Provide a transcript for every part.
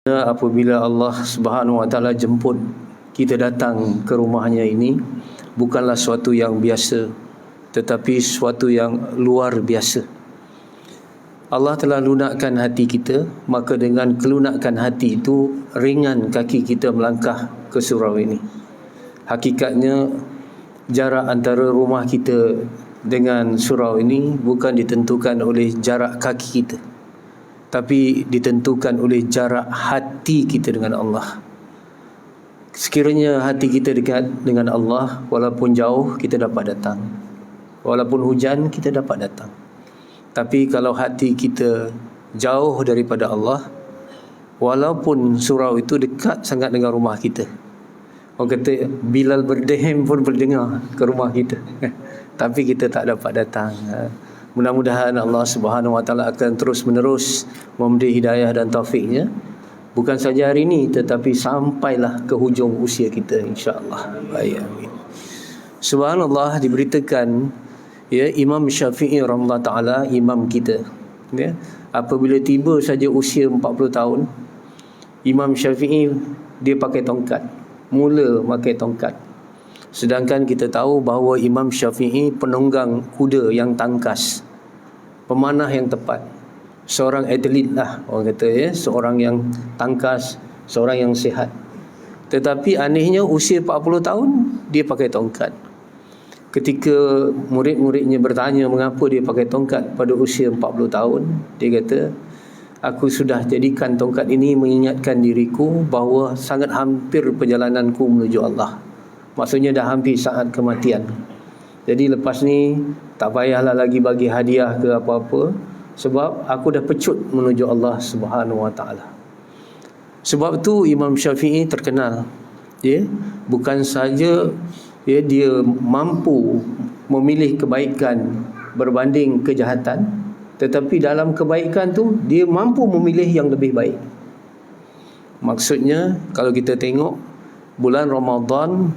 Apabila Allah Subhanahu Wa Taala jemput kita datang ke rumahnya ini, bukanlah suatu yang biasa, tetapi suatu yang luar biasa. Allah telah lunakkan hati kita, maka dengan kelunakkan hati itu ringan kaki kita melangkah ke surau ini. Hakikatnya jarak antara rumah kita dengan surau ini bukan ditentukan oleh jarak kaki kita, tapi ditentukan oleh jarak hati kita dengan Allah. Sekiranya hati kita dekat dengan Allah, walaupun jauh kita dapat datang, walaupun hujan kita dapat datang. Tapi kalau hati kita jauh daripada Allah, walaupun surau itu dekat sangat dengan rumah kita, orang kata Bilal berdehem pun berdengar ke rumah kita tapi kita tak dapat datang. Mudah-mudahan Allah Subhanahu Wa Taala akan terus menerus memberi hidayah dan taufiknya, bukan saja hari ini tetapi sampailah ke hujung usia kita, insya-Allah. Amin. Subhanallah, diberitakan ya, Imam Syafi'i rahimahullah taala, imam kita ya, apabila tiba saja usia 40 tahun, Imam Syafi'i dia pakai tongkat, mula pakai tongkat. Sedangkan kita tahu bahawa Imam Syafi'i penunggang kuda yang tangkas, pemanah yang tepat, seorang atlet lah orang kata ya, seorang yang tangkas, seorang yang sihat. Tetapi anehnya usia 40 tahun dia pakai tongkat. Ketika murid-muridnya bertanya mengapa dia pakai tongkat pada usia 40 tahun, dia kata, aku sudah jadikan tongkat ini mengingatkan diriku bahawa sangat hampir perjalananku menuju Allah. Maksudnya dah hampir saat kematian. Jadi lepas ni tak payahlah lagi bagi hadiah ke apa-apa, sebab aku dah pecut menuju Allah Subhanahu Wa Taala. Sebab tu Imam Syafi'i terkenal, ya, bukan saja ya, dia mampu memilih kebaikan berbanding kejahatan, tetapi dalam kebaikan tu dia mampu memilih yang lebih baik. Maksudnya kalau kita tengok bulan Ramadan,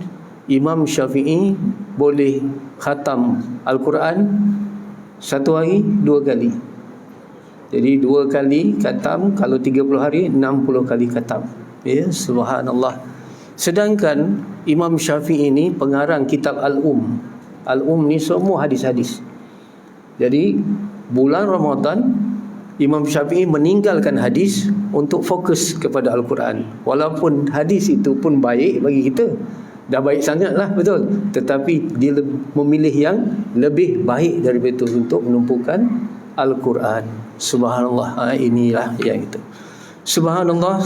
Imam Syafi'i boleh khatam Al-Quran satu hari 2 kali. Jadi 2 kali khatam, kalau 30 hari 60 kali khatam. Ya, subhanallah. Sedangkan Imam Syafi'i ini pengarang kitab Al-Um ni semua hadis-hadis. Jadi bulan Ramadan Imam Syafi'i meninggalkan hadis untuk fokus kepada Al-Quran. Walaupun hadis itu pun baik bagi kita, dah baik sangatlah, betul, tetapi dia memilih yang lebih baik daripada itu untuk menumpukan Al-Quran. Subhanallah. Inilah yang itu. Subhanallah.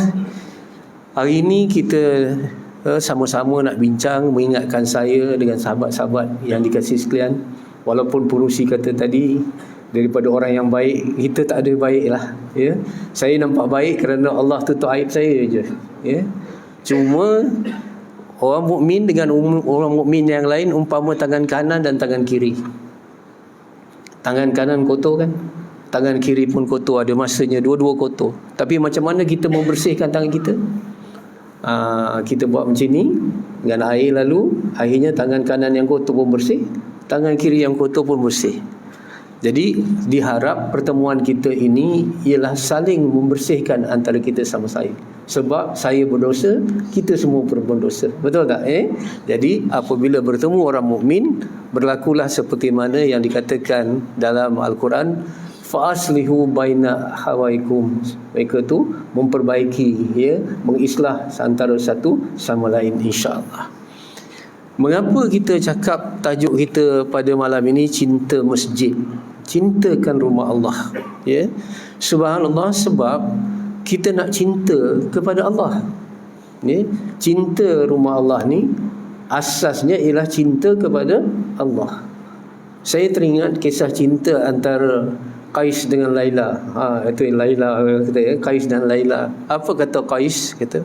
Hari ini kita sama-sama nak bincang, mengingatkan saya dengan sahabat-sahabat yang dikasihi sekalian, walaupun Purusi kata tadi daripada orang yang baik, kita tak ada baik lah ya. Saya nampak baik kerana Allah tutup aib saya je ya. Cuma orang mukmin dengan orang mukmin yang lain umpama tangan kanan dan tangan kiri. Tangan kanan kotor kan, tangan kiri pun kotor, ada masanya dua-dua kotor. Tapi macam mana kita membersihkan tangan kita? Kita buat macam ni dengan air, lalu akhirnya tangan kanan yang kotor pun bersih, tangan kiri yang kotor pun bersih. Jadi diharap pertemuan kita ini ialah saling membersihkan antara kita sama saya. Sebab saya berdosa, kita semua berdosa. Betul tak? Jadi apabila bertemu orang mukmin, berlakulah seperti mana yang dikatakan dalam Al-Quran, fa'aslihu baina hawaikum. Mereka tu memperbaiki ya, mengislah antara satu sama lain, insya-Allah. Mengapa kita cakap tajuk kita pada malam ini cinta masjid? Cintakan rumah Allah ya. Subhanallah, sebab kita nak cinta kepada Allah ya. Cinta rumah Allah ni asasnya ialah cinta kepada Allah. Saya teringat kisah cinta antara Qais dengan Laila. Itu Laila kata ya, Qais dan Laila. Apa kata Qais? Kata,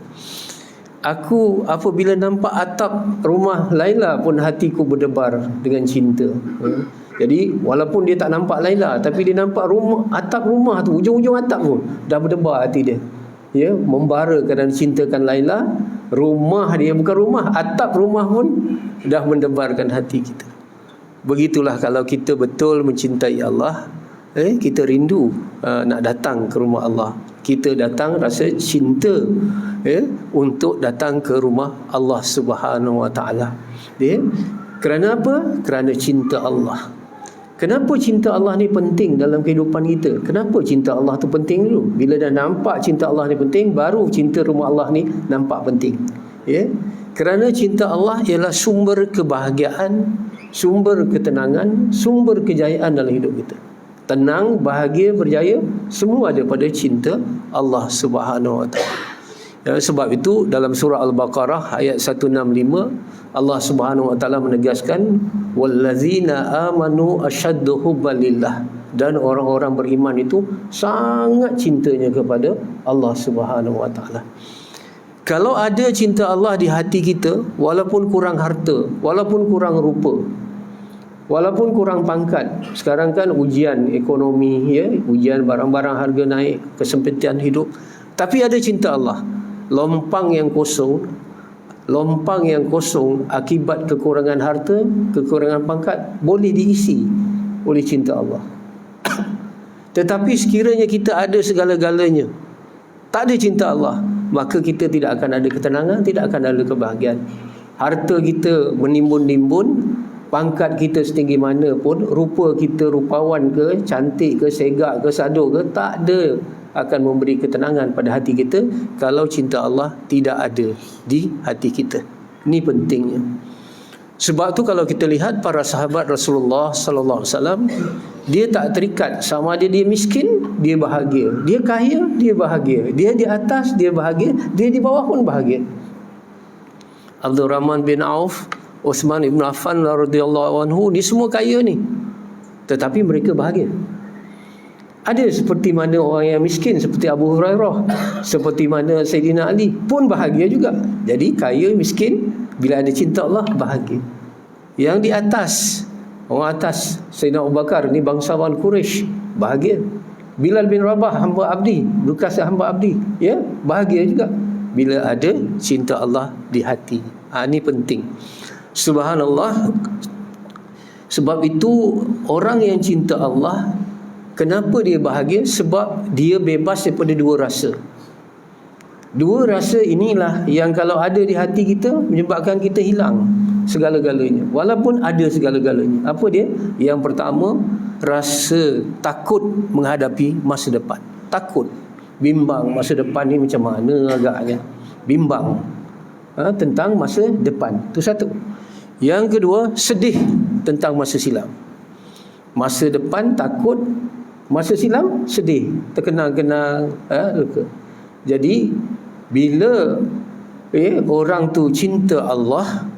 aku apabila nampak atap rumah Laila pun hatiku berdebar dengan cinta. Jadi walaupun dia tak nampak Laila, tapi dia nampak rumah, atap rumah tu, ujung-ujung atap pun dah berdebar hati dia. Ya, membara kerana cintakan Laila. Rumah dia, bukan rumah, atap rumah pun dah mendebarkan hati kita. Begitulah kalau kita betul mencintai Allah, kita rindu nak datang ke rumah Allah. kita datang rasa cinta untuk datang ke rumah Allah Subhanahu Wa Taala. Kerana apa? Kerana cinta Allah. Kenapa cinta Allah ni penting dalam kehidupan kita? Kenapa cinta Allah tu penting dulu? Bila dah nampak cinta Allah ni penting, baru cinta rumah Allah ni nampak penting. Kerana cinta Allah ialah sumber kebahagiaan, sumber ketenangan, sumber kejayaan dalam hidup kita. Tenang, bahagia, berjaya, semua ada pada cinta Allah Subhanahu Wa Taala. Sebab itu dalam surah Al-Baqarah ayat 165, Allah Subhanahu Wa Taala menegaskan, wallazina amanu asyaddu hubban lillah, dan orang-orang beriman itu sangat cintanya kepada Allah Subhanahu Wa Taala. Kalau ada cinta Allah di hati kita, walaupun kurang harta, walaupun kurang rupa, walaupun kurang pangkat, sekarang kan ujian ekonomi, ujian barang-barang harga naik, kesempitan hidup, tapi ada cinta Allah, lompang yang kosong akibat kekurangan harta, kekurangan pangkat boleh diisi oleh cinta Allah. Tetapi sekiranya kita ada segala-galanya, tak ada cinta Allah, maka kita tidak akan ada ketenangan, tidak akan ada kebahagiaan. Harta kita menimbun-nimbun, pangkat kita setinggi mana pun, rupa kita rupawan ke, cantik ke, segak ke, sado ke, tak ada akan memberi ketenangan pada hati kita kalau cinta Allah tidak ada di hati kita. Ini pentingnya. Sebab tu kalau kita lihat para sahabat Rasulullah sallallahu alaihi wasallam, dia tak terikat sama ada dia miskin, dia bahagia, dia kaya, dia bahagia, dia di atas, dia bahagia, dia di bawah pun bahagia. Abdul Rahman bin Auf, Uthman ibn Affan radhiyallahu anhu, ni semua kaya ni, tetapi mereka bahagia. Ada seperti mana orang yang miskin seperti Abu Hurairah, seperti mana Sayyidina Ali pun bahagia juga. Jadi kaya miskin, bila ada cinta Allah bahagia. Yang di atas, orang atas, Sayyidina Abu Bakar ni bangsawan Quraisy, bahagia. Bilal bin Rabah, hamba abdi, bekas hamba abdi, bahagia juga bila ada cinta Allah di hati. Ini penting. Subhanallah. Sebab itu orang yang cinta Allah, kenapa dia bahagia? Sebab dia bebas daripada dua rasa. Dua rasa inilah yang kalau ada di hati kita menyebabkan kita hilang segala-galanya, walaupun ada segala-galanya. Apa dia? Yang pertama, rasa takut menghadapi masa depan. Takut, bimbang masa depan ni macam mana agaknya. Bimbang tentang masa depan. Itu satu. Yang kedua, sedih tentang masa silam. Masa depan takut, masa silam sedih, terkenang-kenang, luka. Jadi bila orang tu cinta Allah,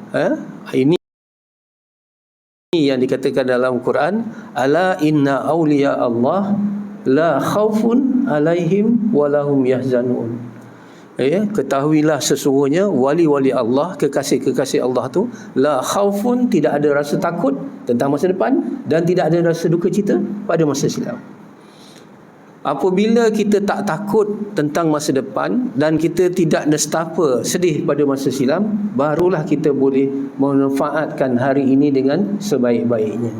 ini yang dikatakan dalam Quran, ala inna awliya Allah la khaufun alaihim walahum yahzanun. Ketahuilah sesungguhnya wali-wali Allah, kekasih-kekasih Allah tu, la khaufun, tidak ada rasa takut tentang masa depan, dan tidak ada rasa duka cita pada masa silam. Apabila kita tak takut tentang masa depan dan kita tidak nestapa sedih pada masa silam, barulah kita boleh memanfaatkan hari ini dengan sebaik-baiknya.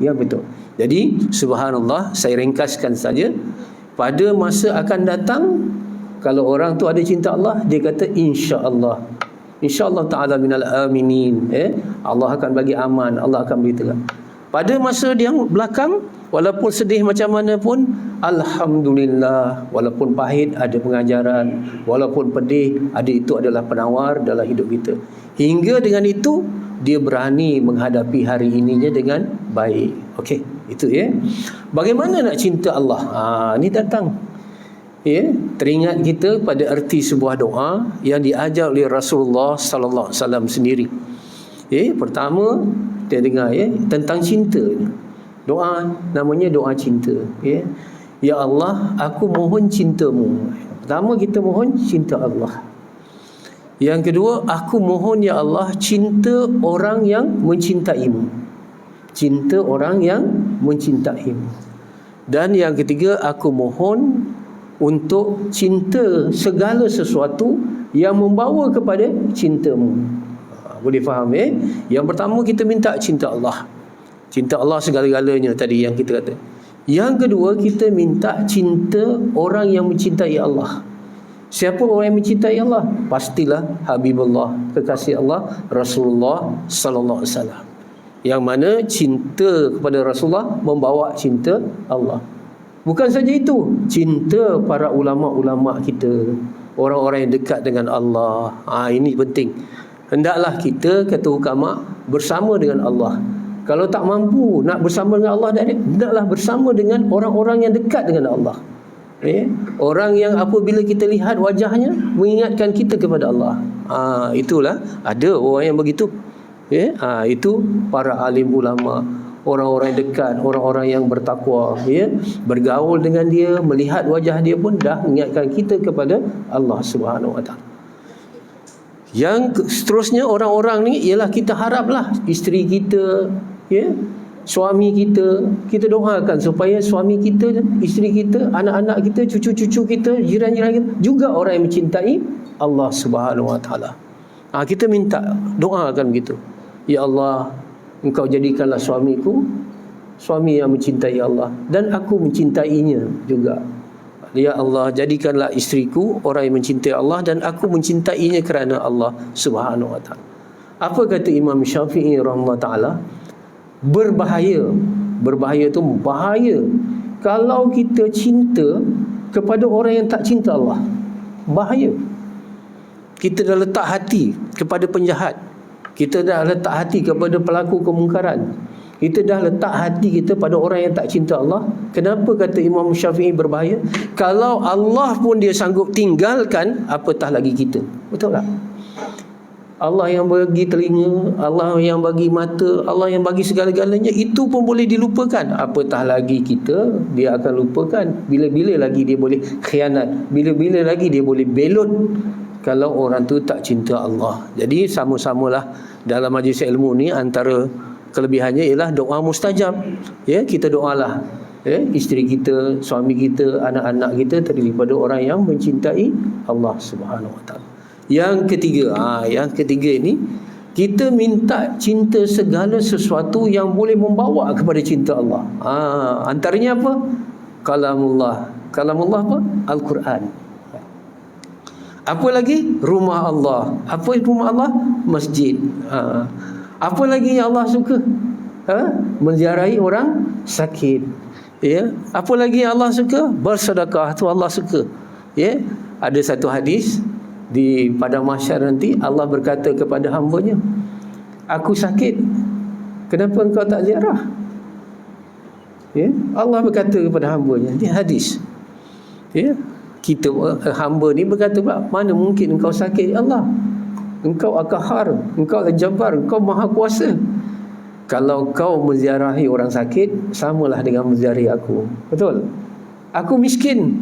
Ya betul. Jadi subhanallah, saya ringkaskan saja, pada masa akan datang, kalau orang tu ada cinta Allah, dia kata insya-Allah, insya-Allah ta'ala minal aminin. Allah akan bagi aman, Allah akan beri terang. Pada masa yang belakang, walaupun sedih macam mana pun, alhamdulillah, walaupun pahit ada pengajaran, walaupun pedih ada, itu adalah penawar dalam hidup kita. Hingga dengan itu dia berani menghadapi hari ininya dengan baik. Okey, itu Bagaimana nak cinta Allah? Ni datang. Teringat kita pada erti sebuah doa yang diajar oleh Rasulullah sallallahu alaihi wasallam sendiri. Pertama kita dengar tentang cinta. Doa namanya doa cinta. Ya Allah, aku mohon cintamu. Pertama kita mohon cinta Allah. Yang kedua, aku mohon ya Allah cinta orang yang mencintaimu. Cinta orang yang mencintaimu. Dan yang ketiga, aku mohon untuk cinta segala sesuatu yang membawa kepada cintamu. Boleh faham Yang pertama kita minta cinta Allah. Cinta Allah segala-galanya tadi yang kita kata. Yang kedua, kita minta cinta orang yang mencintai Allah. Siapa orang yang mencintai Allah? Pastilah Habibullah, kekasih Allah, Rasulullah sallallahu alaihi wasallam. Yang mana cinta kepada Rasulullah membawa cinta Allah. Bukan saja itu, cinta para ulama-ulama kita, orang-orang yang dekat dengan Allah. Ini penting. Hendaklah kita, kata ulama, bersama dengan Allah. Kalau tak mampu nak bersama dengan Allah, hendaklah bersama dengan orang-orang yang dekat dengan Allah. Orang yang apabila kita lihat wajahnya mengingatkan kita kepada Allah. Itulah ada orang yang begitu. Itu para alim ulama, orang-orang yang dekat, orang-orang yang bertakwa, bergaul dengan dia, melihat wajah dia pun dah mengingatkan kita kepada Allah Subhanahu wa taala. Yang seterusnya, orang-orang ni ialah kita haraplah isteri kita, suami kita doakan supaya suami kita, isteri kita, anak-anak kita, cucu-cucu kita, jiran-jiran kita juga orang yang mencintai Allah Subhanahu wa taala. Kita minta doakan begitu. Ya Allah, Engkau jadikanlah suamiku suami yang mencintai Allah, dan aku mencintainya juga. Ya Allah, jadikanlah isteriku orang yang mencintai Allah, dan aku mencintainya kerana Allah Subhanahu wa taala. Apa kata Imam Syafi'i rahimahullah taala? Berbahaya tu bahaya kalau kita cinta kepada orang yang tak cinta Allah. Bahaya. Kita dah letak hati kepada penjahat, kita dah letak hati kepada pelaku kemungkaran, kita dah letak hati kita pada orang yang tak cinta Allah. Kenapa kata Imam Syafi'i berbahaya? Kalau Allah pun dia sanggup tinggalkan, apatah lagi kita. Betul tak? Allah yang bagi telinga, Allah yang bagi mata, Allah yang bagi segala-galanya, itu pun boleh dilupakan. Apatah lagi kita, dia akan lupakan. Bila-bila lagi dia boleh khianat, bila-bila lagi dia boleh belut kalau orang tu tak cinta Allah. Jadi sama-samalah dalam majlis ilmu ni, antara kelebihannya ialah doa mustajab. Kita doalah isteri kita, suami kita, anak-anak kita terdiri pada orang yang mencintai Allah Subhanahu wa taala. Yang ketiga ini, kita minta cinta segala sesuatu yang boleh membawa kepada cinta Allah. Antaranya apa? Kalamullah apa? Al-Quran. Apa lagi? Rumah Allah. Apa rumah Allah? Masjid. Apa lagi yang Allah suka? Menziarahi orang sakit. Apa lagi yang Allah suka? Bersedekah. Itu Allah suka. Ada satu hadis di pada mahsyar nanti, Allah berkata kepada hamba-Nya, aku sakit, kenapa engkau tak ziarah? Allah berkata kepada hamba-Nya, ini hadis. Kita hamba ni berkata, mana mungkin engkau sakit, Allah? Engkau Al-Qahar, engkau Al-Jabbar, engkau Maha Kuasa. Kalau kau menziarahi orang sakit, samalah dengan menziarahi aku. Betul? Aku miskin,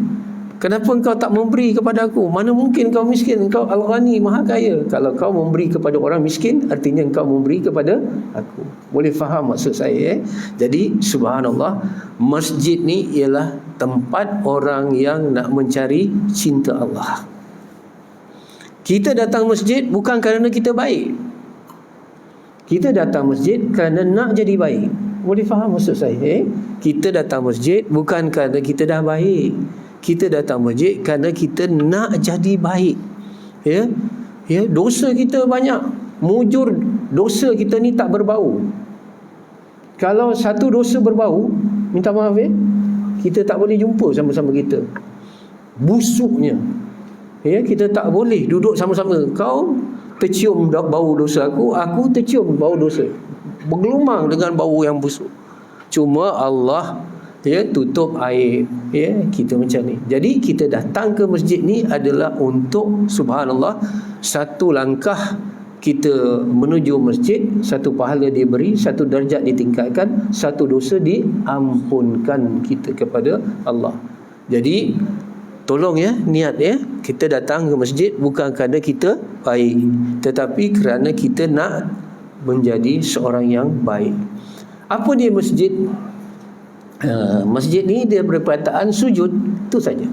kenapa engkau tak memberi kepada aku? Mana mungkin kau miskin? Engkau Al-Ghani, Maha Kaya. Kalau kau memberi kepada orang miskin, artinya engkau memberi kepada aku. Boleh faham maksud saya? Jadi subhanallah, masjid ni ialah tempat orang yang nak mencari cinta Allah. Kita datang masjid bukan kerana kita baik. Kita datang masjid kerana nak jadi baik. Boleh faham maksud saya? Kita datang masjid bukan kerana kita dah baik. Kita datang masjid kerana kita nak jadi baik. Dosa kita banyak. Mujur dosa kita ni tak berbau. Kalau satu dosa berbau, minta maaf kita tak boleh jumpa sama-sama kita. Busuknya. Kita tak boleh duduk sama-sama. Kau tercium bau dosa aku tercium bau dosa. Bergelumang dengan bau yang busuk. Cuma Allah tutup aib kita macam ni. Jadi kita datang ke masjid ni adalah untuk subhanallah, satu langkah kita menuju masjid, satu pahala diberi, satu darjat ditingkatkan, satu dosa diampunkan kita kepada Allah. Jadi tolong niat kita datang ke masjid bukan kerana kita baik, tetapi kerana kita nak menjadi seorang yang baik. Apa dia masjid? Masjid ni dia berperkataan sujud, itu saja.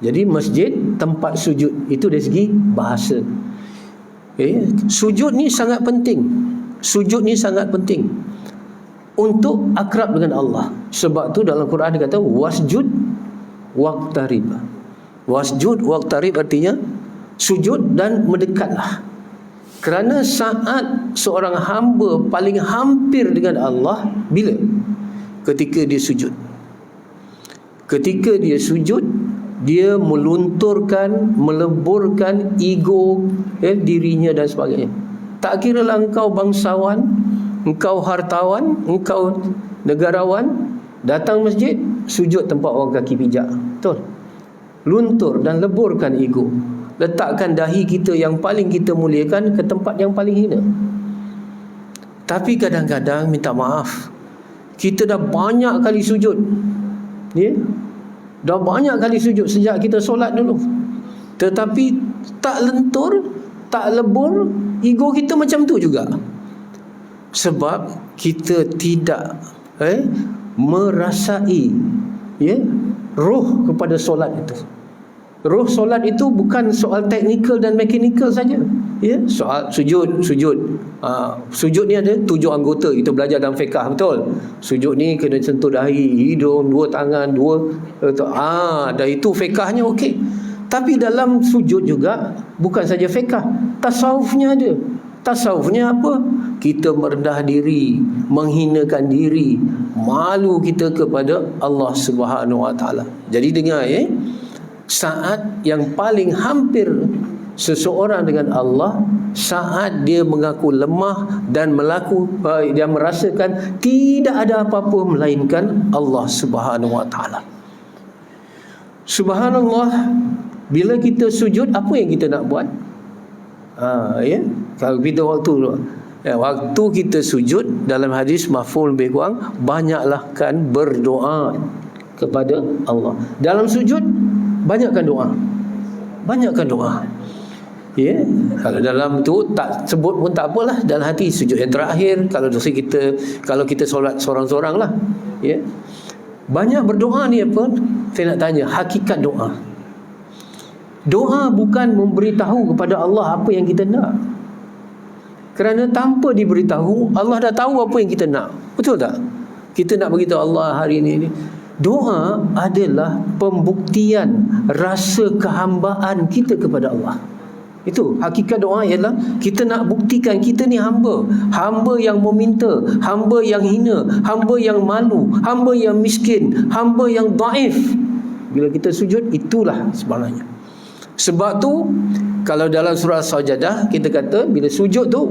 Jadi masjid tempat sujud, itu dari segi bahasa. Sujud ni sangat penting. Sujud ni sangat penting. untuk akrab dengan Allah. Sebab tu dalam Quran dia kata wasjud waqtarib. Wasjud waqtarib artinya sujud dan mendekatlah. Kerana saat seorang hamba paling hampir dengan Allah bila? Ketika dia sujud. Ketika dia sujud, dia melunturkan, meleburkan ego dirinya dan sebagainya. Tak kira lah engkau bangsawan, engkau hartawan, engkau negarawan, datang masjid, sujud tempat orang kaki pijak. Betul? Luntur dan leburkan ego. Letakkan dahi kita yang paling kita muliakan ke tempat yang paling hina. Tapi kadang-kadang minta maaf, kita dah banyak kali sujud. Dah banyak kali sujud sejak kita solat dulu. Tetapi tak lentur, tak lebur, ego kita macam tu juga. Sebab kita tidak merasai roh kepada solat itu. Roh solat itu bukan soal teknikal dan mekanikal saja. Soal sujud. Sujud ni ada 7 anggota. Kita belajar dalam fiqh, betul. Sujud ni kena sentuh dahi, hidung, 2 tangan, 2 dah itu fiqhnya okey. Tapi dalam sujud juga bukan saja fiqh, tasawufnya ada. Tasawufnya apa? Kita merendah diri, menghinakan diri, malu kita kepada Allah Subhanahu Wa Taala. Jadi dengar saat yang paling hampir seseorang dengan Allah, saat dia mengaku lemah dan dia merasakan tidak ada apa-apa melainkan Allah Subhanahu Wa Taala. Subhanallah, bila kita sujud, apa yang kita nak buat? Kalau kita waktu kita sujud, dalam hadis mafhum lebih kurang, banyaklah kan berdoa kepada Allah. Dalam sujud banyakkan doa. Banyakkan doa. Kalau dalam tu tak sebut pun tak apalah, dalam hati sujud yang terakhir, kalau kita solat seorang-seorang lah. Banyak berdoa ni apa? Saya nak tanya hakikat doa. Doa bukan memberitahu kepada Allah apa yang kita nak. Kerana tanpa diberitahu, Allah dah tahu apa yang kita nak. Betul tak? Kita nak beritahu Allah hari ini. Doa adalah pembuktian rasa kehambaan kita kepada Allah. Itu hakikat doa ialah kita nak buktikan kita ni hamba. Hamba yang meminta, hamba yang hina, hamba yang malu, hamba yang miskin, hamba yang dhaif. Bila kita sujud, itulah sebenarnya. Sebab tu kalau dalam surah Sajadah kita kata bila sujud tu,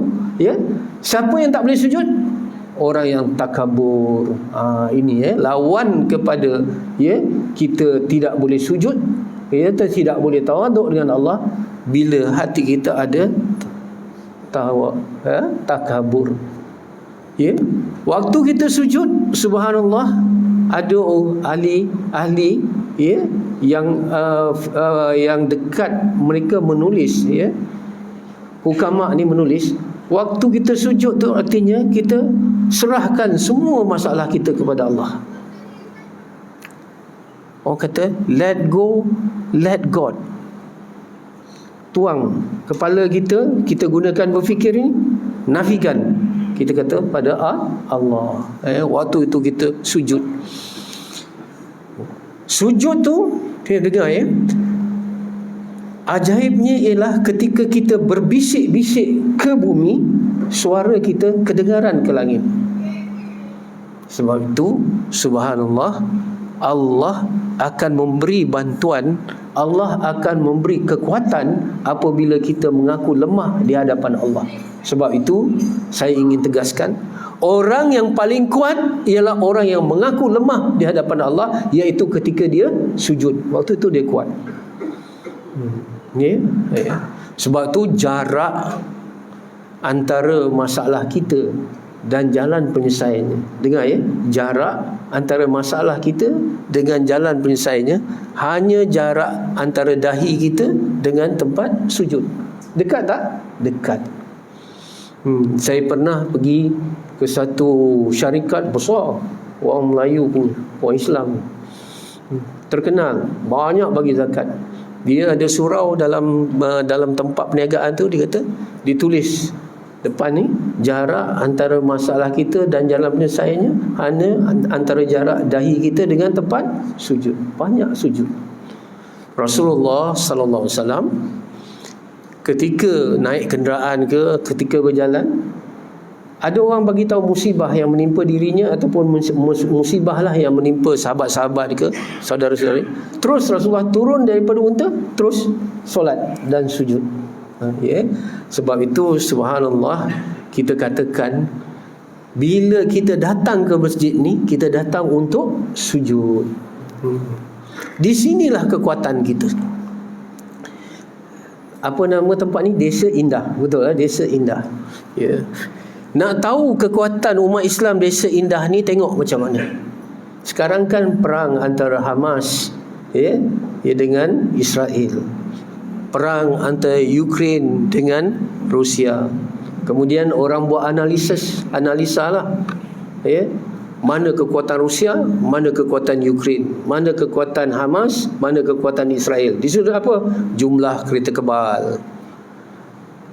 siapa yang tak boleh sujud? Orang yang takabur. Ini lawan kepada kita tidak boleh sujud, kita tidak boleh tawaduk dengan Allah bila hati kita ada takabur. Waktu kita sujud, subhanallah, ada ahli yang dekat mereka menulis, hukama ni menulis, waktu kita sujud tu artinya kita serahkan semua masalah kita kepada Allah. Orang kata let go, let God. Tuang kepala kita gunakan berfikir ni, nafikan, kita kata pada Allah. Waktu itu kita sujud. Sujud tu, kita dengar ajaibnya ialah ketika kita berbisik-bisik ke bumi, suara kita kedengaran ke langit. Sebab itu, subhanallah, Allah akan memberi bantuan, Allah akan memberi kekuatan apabila kita mengaku lemah di hadapan Allah. Sebab itu saya ingin tegaskan, orang yang paling kuat ialah orang yang mengaku lemah di hadapan Allah, iaitu ketika dia sujud. Waktu itu dia kuat. Sebab tu jarak antara masalah kita dan jalan penyelesaiannya, dengar jarak antara masalah kita dengan jalan penyelesaiannya hanya jarak antara dahi kita dengan tempat sujud. Dekat tak? Dekat. Saya pernah pergi ke satu syarikat besar, orang Melayu punya, orang Islam, terkenal, banyak bagi zakat. Dia ada surau dalam tempat perniagaan tu, dia kata, ditulis depan ni, jarak antara masalah kita dan jalan penyelesaiannya hanya antara jarak dahi kita dengan tempat sujud. Banyak sujud. Rasulullah sallallahu alaihi wasallam ketika naik kenderaan ke, ketika berjalan, ada orang bagi tahu musibah yang menimpa dirinya ataupun musibahlah yang menimpa sahabat-sahabat ke, saudara-saudari. Terus Rasulullah turun daripada unta, terus solat dan sujud. Ya. Sebab itu subhanallah, kita katakan bila kita datang ke masjid ni, kita datang untuk sujud. Di sinilah kekuatan kita. Apa nama tempat ni? Desa Indah. Betul lah, Desa Indah. Ya. Nak tahu kekuatan umat Islam Desa Indah ni, tengok macam mana. Sekarang kan perang antara Hamas dengan Israel. Perang antara Ukraine dengan Rusia. Kemudian orang buat analisa lah. Mana kekuatan Rusia, mana kekuatan Ukraine, mana kekuatan Hamas, mana kekuatan Israel. Di situ apa? Jumlah kereta kebal,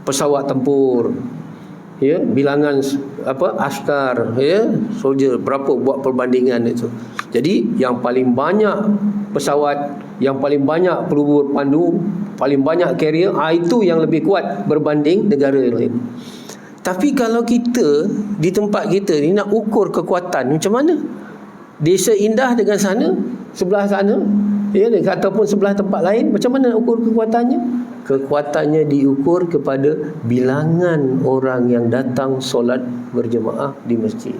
pesawat tempur, bilangan askar, soldier, berapa, buat perbandingan itu. Jadi yang paling banyak pesawat, yang paling banyak peluru pandu, paling banyak carrier, itu yang lebih kuat berbanding negara lain. Tapi kalau kita di tempat kita ni nak ukur kekuatan macam mana? Desa Indah dengan sebelah sana, ataupun sebelah tempat lain, macam mana nak ukur kekuatannya? Kekuatannya diukur kepada bilangan orang yang datang solat berjemaah di masjid.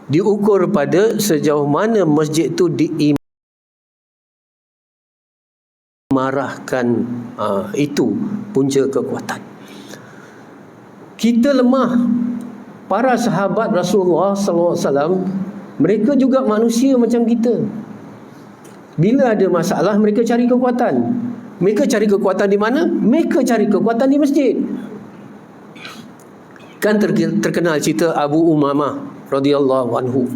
Diukur pada sejauh mana masjid itu diimarahkan. Itu punca kekuatan. Kita lemah. Para sahabat Rasulullah SAW, mereka juga manusia macam kita. Bila ada masalah, mereka cari kekuatan. Mereka cari kekuatan di mana? Mereka cari kekuatan di masjid. Kan terkenal cerita Abu Umamah radhiyallahu anhu.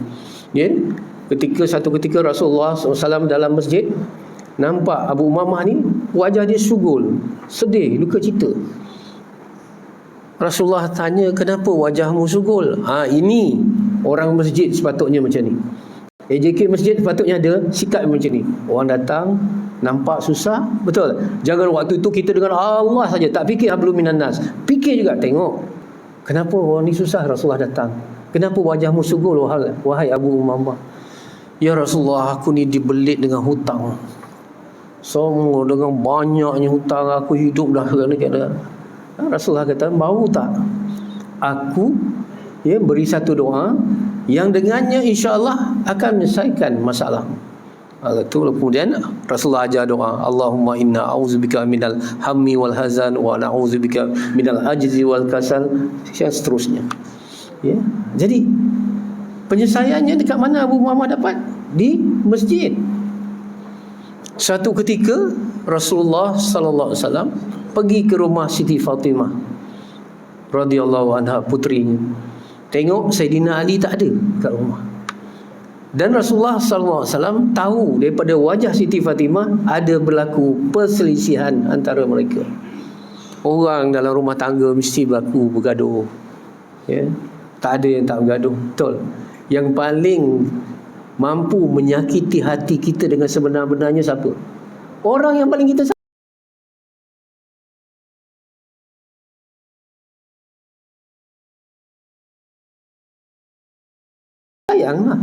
Satu ketika Rasulullah SAW dalam masjid, nampak Abu Umamah ni, wajah dia sugul, sedih, duka cita. Rasulullah tanya, kenapa wajahmu sugul? Ini orang masjid sepatutnya macam ni. AJK masjid sepatutnya ada sikap macam ni. Orang datang, nampak susah, betul. Jangan waktu itu kita dengan Allah saja, tak fikir hablum minan nas. Fikir juga, tengok kenapa orang ni susah. Rasulullah datang, kenapa wajahmu sugul wahai Abu Umamah? Ya Rasulullah, aku ni dibelit dengan hutang. Semua dengan banyaknya hutang, aku hidup dah kena. Rasulullah kata, mau tak aku beri satu doa yang dengannya insya-Allah akan menyelesaikan masalah. Itu kemudian Rasulullah ajar doa, Allahumma inna a'udzubika minal hammi wal hazan wa na'udzubika minal ajzi wal kasal, dan seterusnya. Jadi penyelesaiannya dekat mana Abu Muhammad dapat? Di masjid. Satu ketika Rasulullah sallallahu alaihi wasallam pergi ke rumah Siti Fatimah radhiyallahu anha, putrinya. Tengok Sayyidina Ali tak ada kat rumah. Dan Rasulullah sallallahu alaihi wasallam tahu daripada wajah Siti Fatimah ada berlaku perselisihan antara mereka. Orang dalam rumah tangga mesti berlaku bergaduh. Tak ada yang tak bergaduh. Betul. Yang paling mampu menyakiti hati kita dengan sebenar-benarnya siapa? Orang yang paling kita sayanglah.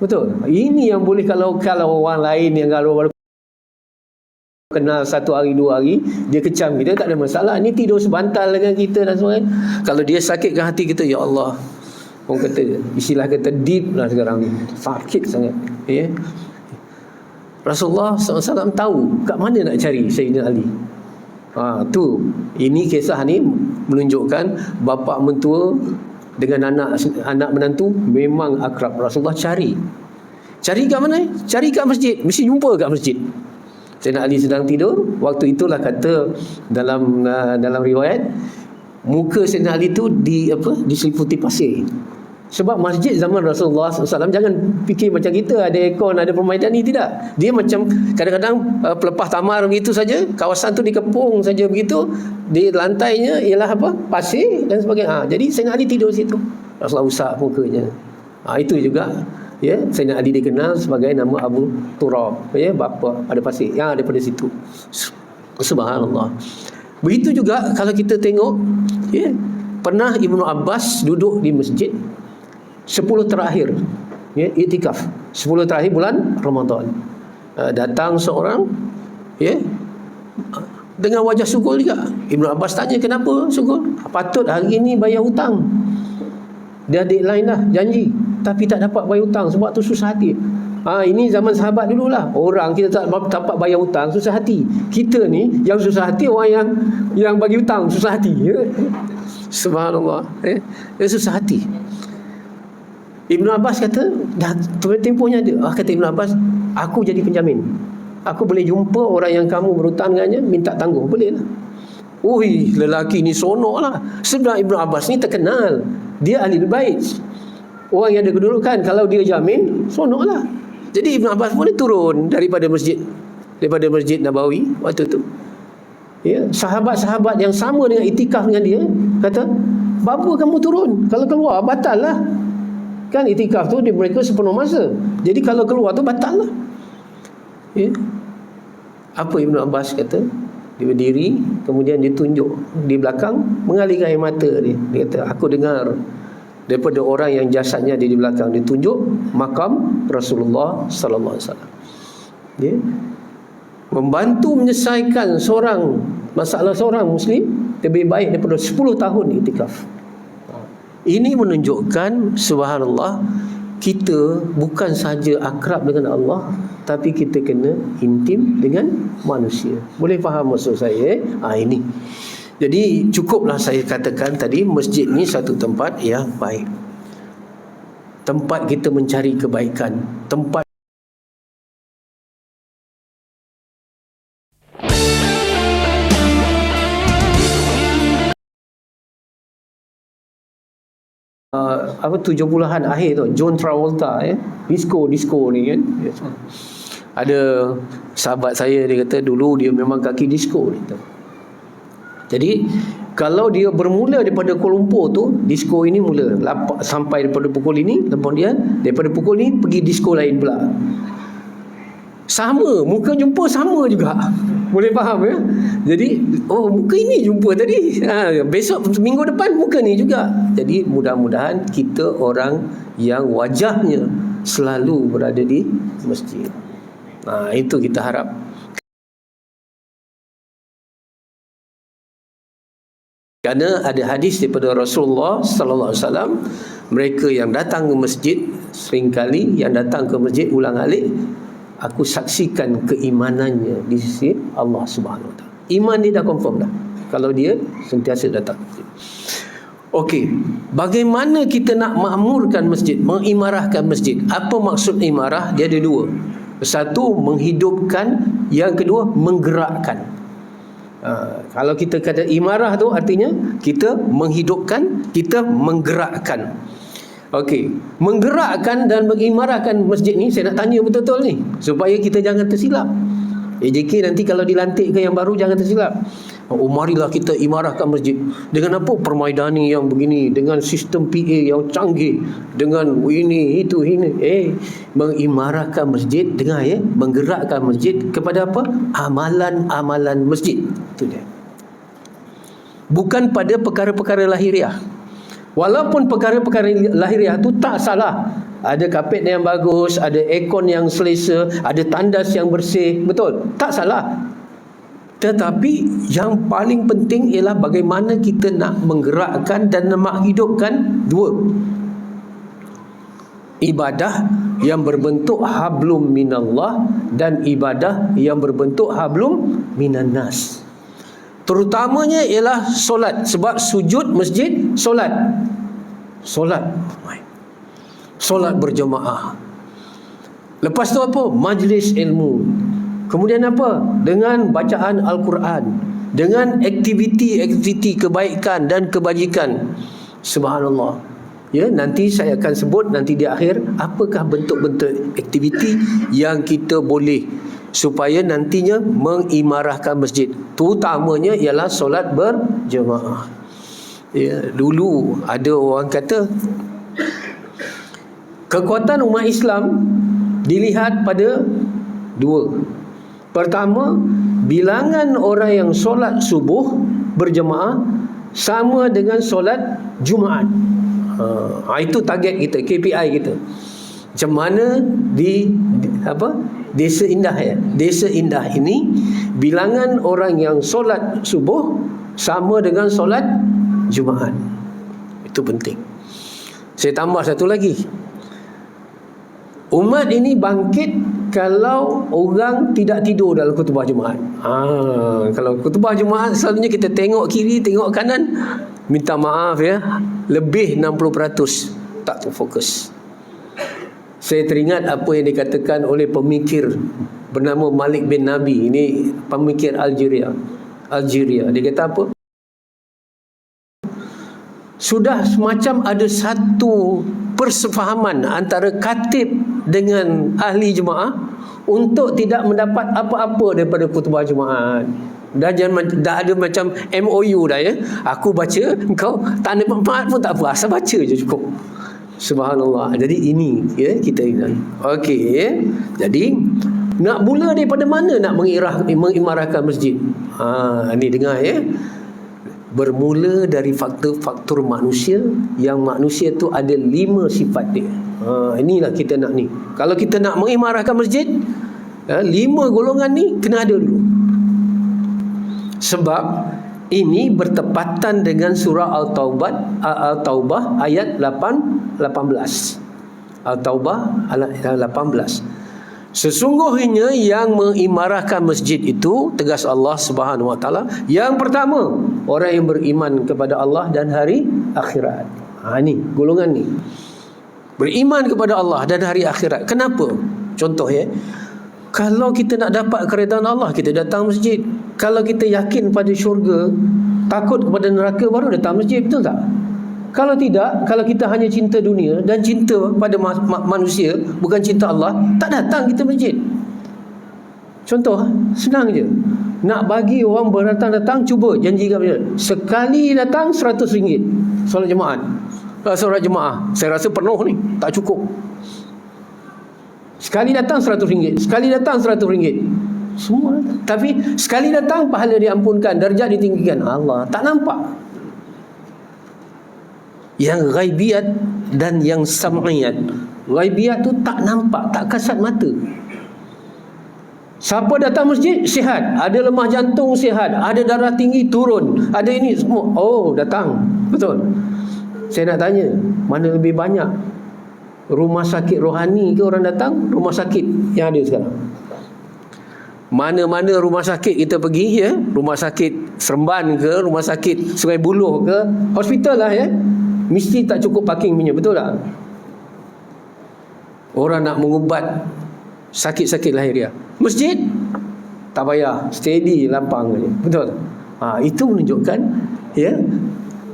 Betul. Ini yang boleh, kalau orang lain yang kalau kenal satu hari dua hari, dia kecam kita, tak ada masalah. Ini tidur sebantal dengan kita dan sebagainya. Kalau dia sakitkan hati kita, ya Allah, orang kata, istilah kata deep lah sekarang ni, sakit sangat. Rasulullah SAW tahu kat mana nak cari Sayyidina Ali. Ini kisah ni menunjukkan bapa mentua dengan anak menantu memang akrab. Rasulullah cari kat mana? Cari kat masjid. Mesti jumpa kat masjid. Sayyidina Ali sedang tidur. Waktu itulah kata dalam riwayat, muka Sayyidina Ali tu diseliputi pasir. Sebab masjid zaman Rasulullah SAW, jangan fikir macam kita ada aircon, ada permainan ni, tidak. Dia macam kadang-kadang pelepah tamar begitu saja, kawasan tu dikepung saja begitu, di lantainya ialah apa? Pasir dan sebagainya. Jadi Sayyidina Ali tidur situ. Rasulullah usap mukanya. Itu juga ya, Sayyidina Ali dikenal sebagai nama Abu Turab, ya, bapa pada pasir yang daripada situ. Subhanallah. Begitu juga kalau kita tengok, ya, pernah Ibnu Abbas duduk di masjid 10 terakhir, ya, iktikaf 10 terakhir bulan Ramadan. Datang seorang, ya, dengan wajah sugul juga. Ibnu Abbas tanya, kenapa sugul? Patut hari ini bayar hutang, dia deadline dah, janji, tapi tak dapat bayar hutang sebab tu susah hati. Ini zaman sahabat dululah. Orang kita tak dapat bayar hutang, susah hati. Kita ni yang susah hati orang yang bagi hutang susah hati, ya? Subhanallah, ya, susah hati. Ibnu Abbas kata, dah tempohnya ada. Kata Ibnu Abbas, aku jadi penjamin. Aku boleh jumpa orang yang kamu berhutang dengannya, minta tangguh, boleh lah. Ui, lelaki ni sonok lah. Sebab Ibnu Abbas ni terkenal, dia ahli bait, orang yang ada kedudukan. Kalau dia jamin, sonok lah. Jadi Ibnu Abbas pun turun daripada masjid Nabawi waktu tu, ya. Sahabat-sahabat yang sama dengan itikaf dengan dia kata, apa kamu turun? Kalau keluar batal lah. Kan itikaf tu mereka sepenuh masa. Jadi kalau keluar tu batal lah, ya. Apa Ibnu Abbas kata? Dia berdiri, kemudian dia tunjuk di belakang, mengalirkan air mata dia. Dia kata, aku dengar daripada orang yang jasadnya ada di belakang, dia tunjuk makam Rasulullah sallallahu alaihi wasallam. Dia membantu menyelesaikan masalah seorang muslim lebih baik daripada 10 tahun iktikaf. Ini menunjukkan, subhanallah, kita bukan saja akrab dengan Allah, tapi kita kena intim dengan manusia. Boleh faham maksud saya? Ini. Jadi cukuplah saya katakan tadi, masjid ni satu tempat yang baik. Tempat kita mencari kebaikan, tempat apa 70-an akhir tu, John Travolta, ya, disco ni kan. Ada sahabat saya, dia kata dulu dia memang kaki disco ni. Jadi kalau dia bermula daripada Kuala Lumpur tu, disco ini mula sampai daripada pukul ini, kemudian daripada pukul ni pergi disco lain pula. Sama, muka jumpa sama juga. Boleh faham, ya? Jadi, muka ini jumpa tadi, besok minggu depan muka ni juga. Jadi mudah-mudahan kita orang yang wajahnya selalu berada di masjid. Itu kita harap. Kerana ada hadis daripada Rasulullah sallallahu alaihi wasallam, mereka yang datang ke masjid, seringkali yang datang ke masjid ulang-alik, aku saksikan keimanannya di sisi Allah Subhanahu Wa Taala. Iman dia dah confirm dah kalau dia sentiasa datang. Okey, bagaimana kita nak makmurkan masjid, mengimarahkan masjid? Apa maksud imarah? Dia ada dua. Satu, menghidupkan. Yang kedua, menggerakkan. Kalau kita kata imarah tu artinya kita menghidupkan, kita menggerakkan. Okey, menggerakkan dan mengimarahkan masjid ni, saya nak tanya betul-betul ni supaya kita jangan tersilap. AJK nanti kalau dilantikkan yang baru jangan tersilap. Marilah kita imarahkan masjid. Dengan apa? Permaidani yang begini, dengan sistem PA yang canggih, dengan ini, itu, ini. Mengimarahkan masjid dengan menggerakkan masjid kepada apa? Amalan-amalan masjid. Itu dia. Bukan pada perkara-perkara lahiriah. Walaupun perkara-perkara lahiriah tu tak salah. Ada kapet yang bagus, ada aircon yang selesa, ada tandas yang bersih, betul, tak salah. Tetapi yang paling penting ialah bagaimana kita nak menggerakkan dan menghidupkan dua. Ibadah yang berbentuk hablum minallah dan ibadah yang berbentuk hablum minannas. Terutamanya ialah solat. Sebab sujud masjid, solat. Solat berjemaah. Lepas tu apa? Majlis ilmu. Kemudian apa? Dengan bacaan Al-Quran, dengan aktiviti-aktiviti kebaikan dan kebajikan. Subhanallah. Ya, nanti saya akan sebut nanti di akhir apakah bentuk-bentuk aktiviti yang kita boleh supaya nantinya mengimarahkan masjid. Terutamanya ialah solat berjemaah. Ya, dulu ada orang kata kekuatan umat Islam dilihat pada dua. Pertama, bilangan orang yang solat subuh berjemaah sama dengan solat Jumaat. Itu target kita, KPI kita. Macam mana di Desa Indah ya. Desa Indah ini bilangan orang yang solat subuh sama dengan solat Jumaat. Itu penting. Saya tambah satu lagi. Umat ini bangkit kalau orang tidak tidur dalam khutbah Jumaat. Kalau khutbah Jumaat selalunya kita tengok kiri, tengok kanan, minta maaf ya, lebih 60% tak terfokus. Saya teringat apa yang dikatakan oleh pemikir bernama Malik bin Nabi. Ini pemikir Algeria. Dia kata apa? Sudah semacam ada satu persefahaman antara khatib dengan ahli jemaah untuk tidak mendapat apa-apa daripada khutbah Jumaat. Dah ada macam MOU dah ya. Aku baca, kau tak ada manfaat pun tak apa, asal baca je cukup. Subhanallah. Jadi ini ya kita ingat. Okey ya. Jadi nak mula daripada mana nak mengimarahkan masjid? Ni dengar ya. Bermula dari faktor-faktor manusia, yang manusia tu ada 5 sifat dia. Inilah kita nak ni. Kalau kita nak mengimarahkan masjid, 5 golongan ni kena ada dulu. Sebab ini bertepatan dengan surah Al-Taubah ayat 18. Al-Taubah ayat 18. Sesungguhnya yang mengimarahkan masjid itu, tegas Allah Subhanahu Wa Taala, yang pertama orang yang beriman kepada Allah dan hari akhirat. Ni golongan ni, beriman kepada Allah dan hari akhirat. Kenapa? Contoh ya, kalau kita nak dapat keredaan Allah, kita datang masjid. Kalau kita yakin pada syurga, takut kepada neraka, baru datang masjid, betul tak? Kalau tidak, kalau kita hanya cinta dunia dan cinta pada manusia, bukan cinta Allah, tak datang kita masjid. Contoh, senang je. Nak bagi orang berdatang-datang, cuba janjikan dia. Sekali datang RM100 solat jemaah. Solat jemaah, saya rasa penuh ni, tak cukup. Sekali datang RM100, sekali datang RM100. Semua datang. Tapi sekali datang pahala diampunkan, darjat ditinggikan. Allah tak nampak. Yang ghaibiyat dan yang sam'iyat. Ghaibiyat tu tak nampak, tak kasat mata. Siapa datang masjid, sihat. Ada lemah jantung, sihat. Ada darah tinggi, turun. Ada ini semua. Oh, datang. Betul. Saya nak tanya, mana lebih banyak? Rumah sakit rohani ke orang datang? Rumah sakit yang ada sekarang? Mana-mana rumah sakit kita pergi ya, rumah sakit Seremban ke, rumah sakit Sungai Buloh ke, hospital lah ya, mesti tak cukup parking punya, betul tak? Orang nak mengubat sakit-sakit lahiriah, masjid tak payah, steady lampang je, betul? Itu menunjukkan ya,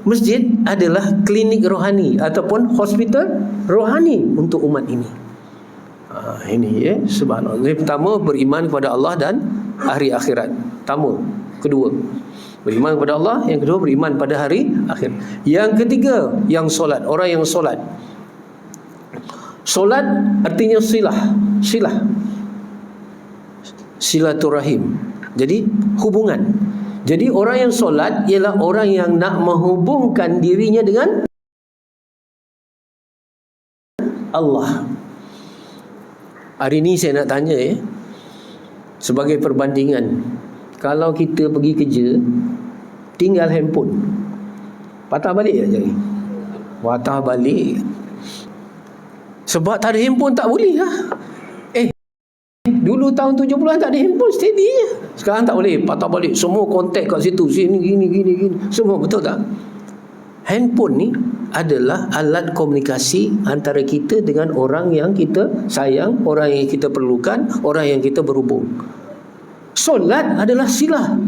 masjid adalah klinik rohani ataupun hospital rohani untuk umat ini. Ini ya, subhanallah. Yang pertama, beriman kepada Allah dan hari akhirat. Pertama. Kedua, beriman kepada Allah. Yang kedua, beriman pada hari akhir. Yang ketiga, yang solat. Orang yang solat. Solat artinya silah. Silaturahim. Jadi hubungan. Jadi orang yang solat ialah orang yang nak menghubungkan dirinya dengan Allah. Hari ni saya nak tanya ya, sebagai perbandingan, kalau kita pergi kerja tinggal handphone, patah balik je ni. Patah balik. Sebab tak ada handphone tak boleh lah. Dulu tahun 70-an tak ada handphone, steady je. Sekarang tak boleh, patah balik. Semua kontak kat situ, sini gini. Semua, betul tak? Handphone ni adalah alat komunikasi antara kita dengan orang yang kita sayang, orang yang kita perlukan, orang yang kita berhubung. Solat adalah silah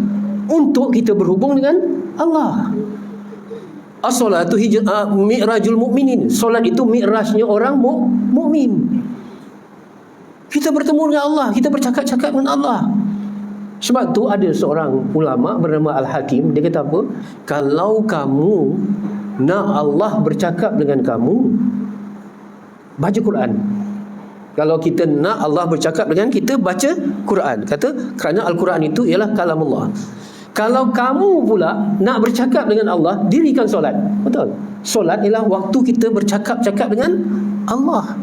untuk kita berhubung dengan Allah. As-salatu mi'rajul mu'minin. Solat itu mi'rajnya orang mukmin. Kita bertemu dengan Allah, kita bercakap-cakap dengan Allah. Sebab tu ada seorang ulama bernama Al-Hakim, dia kata apa? Kalau kamu nak Allah bercakap dengan kamu, baca Quran. Kalau kita nak Allah bercakap dengan kita, baca Quran. Kata kerana Al-Quran itu ialah kalamullah. Kalau kamu pula nak bercakap dengan Allah, dirikan solat. Betul? Solat ialah waktu kita bercakap-cakap dengan Allah.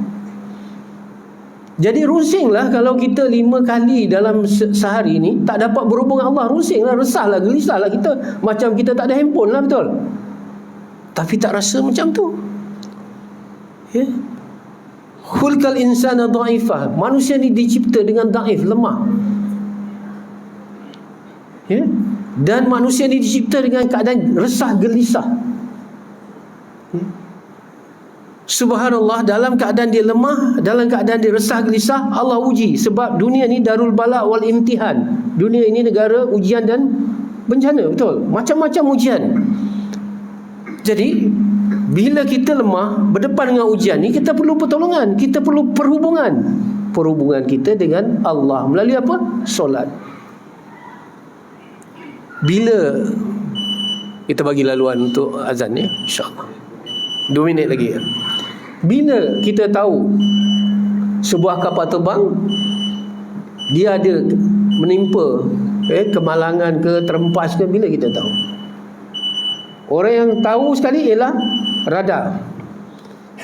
Jadi rusinglah kalau kita 5 kali dalam sehari ni tak dapat berhubung dengan Allah. Rusinglah, resahlah, gelisahlah kita. Macam kita tak ada handphone lah, betul? Tapi tak rasa macam tu. Ya. Khulqal insana dha'ifah. Manusia ni dicipta dengan dhaif, lemah. Ya. Dan manusia ni dicipta dengan keadaan resah, gelisah. Ya. Subhanallah, dalam keadaan dia lemah, dalam keadaan dia resah, gelisah, Allah uji. Sebab dunia ni darul bala wal imtihan. Dunia ini negara ujian dan bencana, betul? Macam-macam ujian. Jadi bila kita lemah berdepan dengan ujian ni, kita perlu pertolongan, kita perlu perhubungan. Perhubungan kita dengan Allah melalui apa? Solat. Bila kita bagi laluan untuk azan ni, insya-Allah 2 minit lagi. Bila kita tahu sebuah kapal terbang dia ada menimpa kemalangan ke, terempas ke, bila kita tahu? Orang yang tahu sekali ialah radar.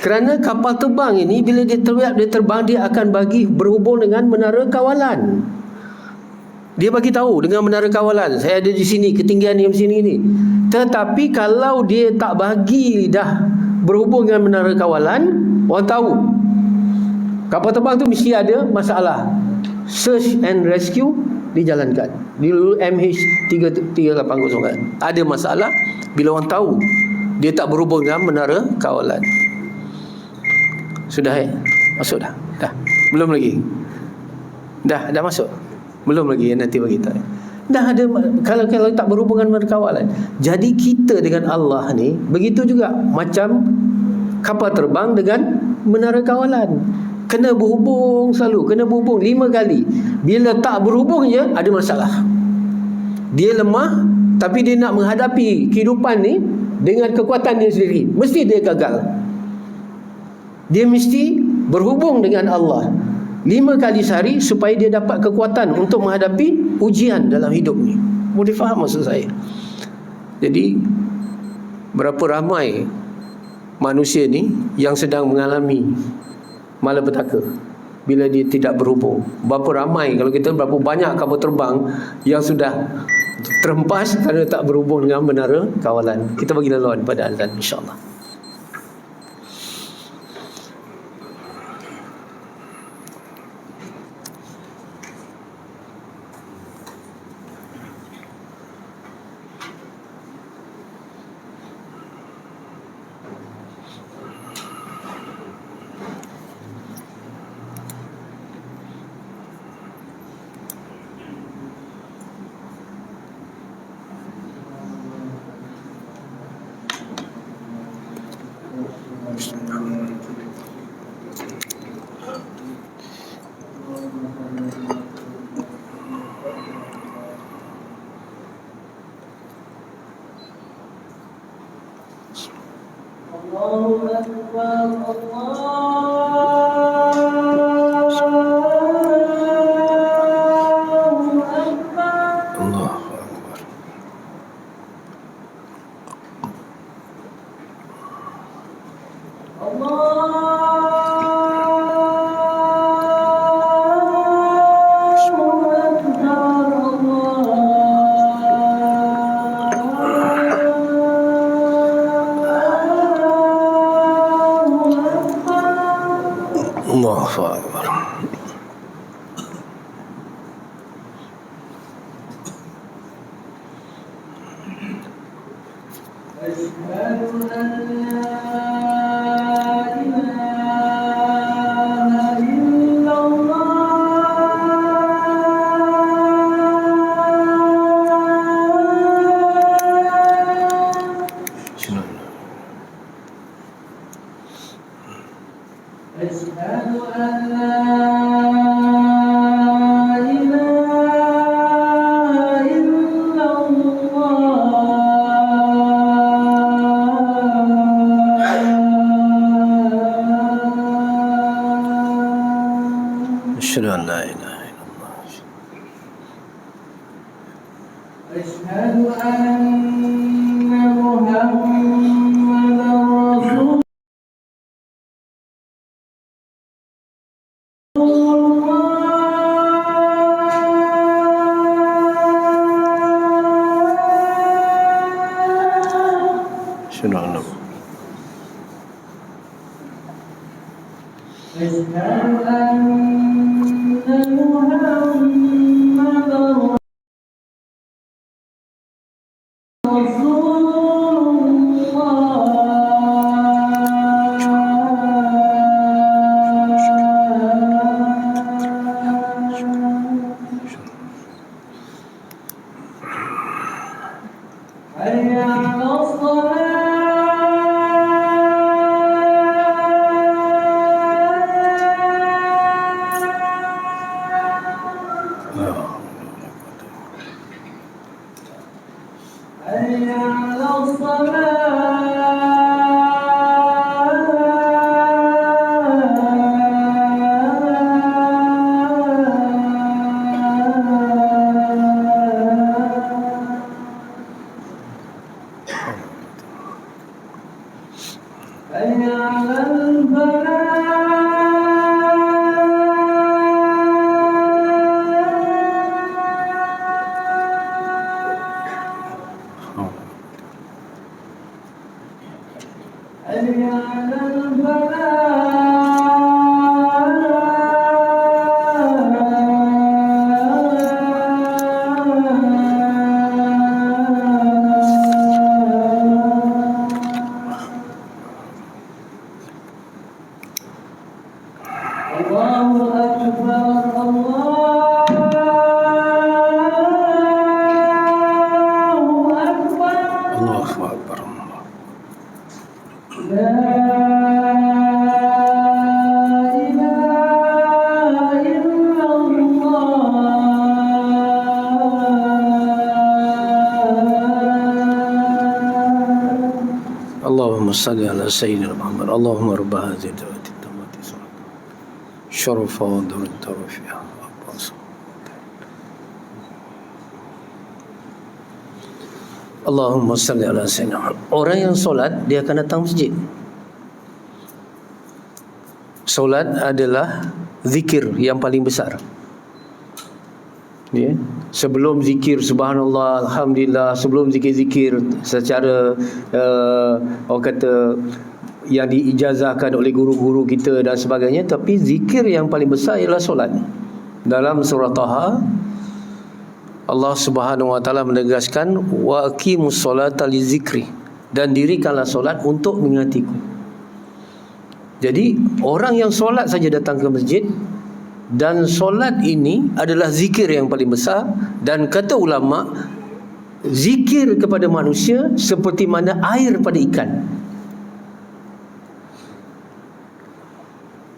Kerana kapal terbang ini bila dia terbang, dia akan bagi berhubung dengan menara kawalan. Dia bagi tahu dengan menara kawalan, saya ada di sini, ketinggian di sini ni. Tetapi kalau dia tak bagi dah berhubung dengan menara kawalan, orang tahu kapal terbang tu mesti ada masalah. Search and rescue dijalankan. Dulu MH3801 ada masalah. Bila orang tahu dia tak berhubung dengan menara kawalan. Sudah masuk dah? Dah? Belum lagi? Dah masuk? Belum lagi, nanti bagi tahu. Dah ada, kalau tak berhubungan dengan kawalan. Jadi kita dengan Allah ni begitu juga, macam kapal terbang dengan menara kawalan. Kena berhubung selalu, kena berhubung 5 kali. Bila tak berhubung je, ada masalah. Dia lemah, tapi dia nak menghadapi kehidupan ni dengan kekuatan dia sendiri. Mesti dia gagal. Dia mesti berhubung dengan Allah 5 kali sehari supaya dia dapat kekuatan untuk menghadapi ujian dalam hidup ni. Boleh faham maksud saya? Jadi berapa ramai manusia ni yang sedang mengalami malapetaka bila dia tidak berhubung. Berapa ramai, kalau kita berapa banyak kapal terbang yang sudah terhempas kerana tak berhubung dengan menara kawalan. Kita bagi laluan pada azan, insya-Allah. صل على سيدنا محمد اللهم رب هذه الدعوة التامة شرف ودر الترفيع Allahumma salli ala sayyidina Muhammad. Orang yang solat dia akan datang masjid. Solat adalah zikir yang paling besar. Ya. Sebelum zikir subhanallah, alhamdulillah, sebelum zikir-zikir secara orang kata yang diijazahkan oleh guru-guru kita dan sebagainya, tapi zikir yang paling besar ialah solat. Dalam surah Taha Allah Subhanahu wa taala menegaskan wa aqimus solata li zikri, dan dirikanlah solat untuk mengingatiku. Jadi orang yang solat saja datang ke masjid, dan solat ini adalah zikir yang paling besar. Dan kata ulama, zikir kepada manusia seperti mana air pada ikan.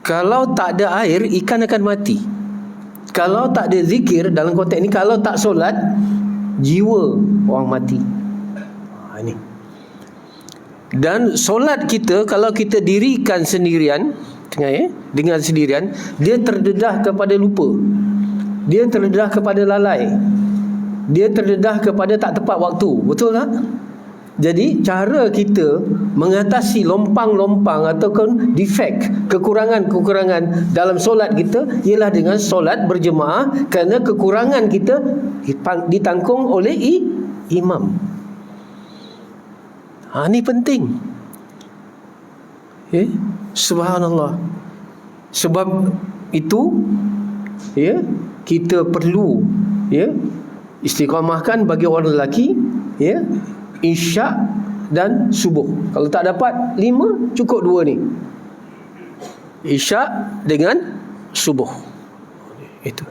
Kalau tak ada air, ikan akan mati. Kalau tak ada zikir, dalam konteks ini, kalau tak solat, jiwa orang mati. Ini. Dan solat kita, kalau kita dirikan sendirian, dengan sendirian, dia terdedah kepada lupa, dia terdedah kepada lalai, dia terdedah kepada tak tepat waktu. Betul tak? Jadi cara kita mengatasi lompang-lompang ataupun defect, kekurangan-kekurangan dalam solat kita ialah dengan solat berjemaah, kerana kekurangan kita ditanggung oleh imam. Ini penting. Subhanallah. Sebab itu kita perlu istiqamahkan bagi orang lelaki Isyak dan subuh. Kalau tak dapat 5, cukup 2 ni, Isyak dengan subuh. Itu.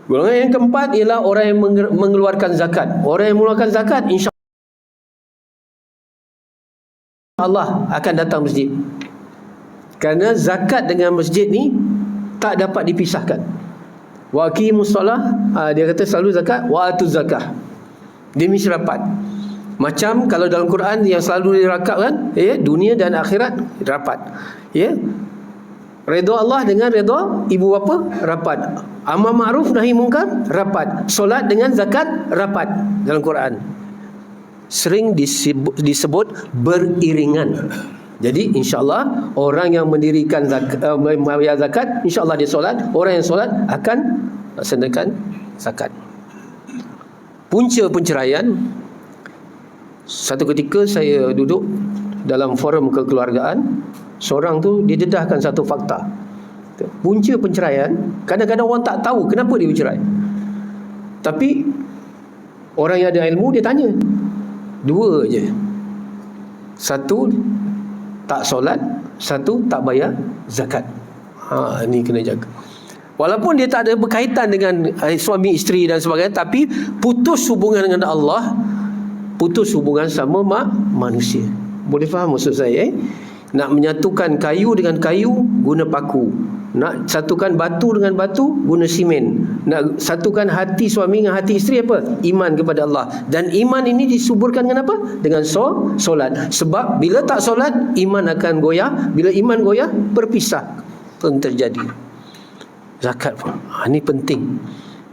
Golongan yang keempat ialah orang yang mengeluarkan zakat. Orang yang mengeluarkan zakat, insya Allah akan datang masjid. Kerana zakat dengan masjid ni tak dapat dipisahkan. Wa aqimus solah, dia kata selalu zakat, wa atuz zakah. Dia mesti rapat. Macam kalau dalam Quran yang selalu dirakatkan, dunia dan akhirat rapat. Redha Allah dengan redha ibu bapa, rapat. Amar ma'ruf nahi mungkar, rapat. Solat dengan zakat, rapat dalam Quran. Sering disebut beriringan. Jadi insya-Allah orang yang mendirikan membayar zakat, insya-Allah dia solat. Orang yang solat akan laksanakan zakat. Punca penceraian, satu ketika saya duduk dalam forum kekeluargaan, seorang tu dia dedahkan satu fakta. Punca penceraian, kadang-kadang orang tak tahu kenapa dia bercerai. Tapi orang yang ada ilmu dia tanya. Dua je. Satu tak solat, satu tak bayar zakat. Ni kena jaga. Walaupun dia tak ada berkaitan dengan suami isteri dan sebagainya, tapi putus hubungan dengan Allah, putus hubungan sama manusia. Boleh faham maksud saya? Nak menyatukan kayu dengan kayu, guna paku. Nak satukan batu dengan batu, guna simen. Nak satukan hati suami dengan hati isteri, apa? Iman kepada Allah. Dan iman ini disuburkan dengan apa? Dengan solat. Sebab bila tak solat, iman akan goyah. Bila iman goyah, berpisah pun terjadi. Zakat pun. Ini penting.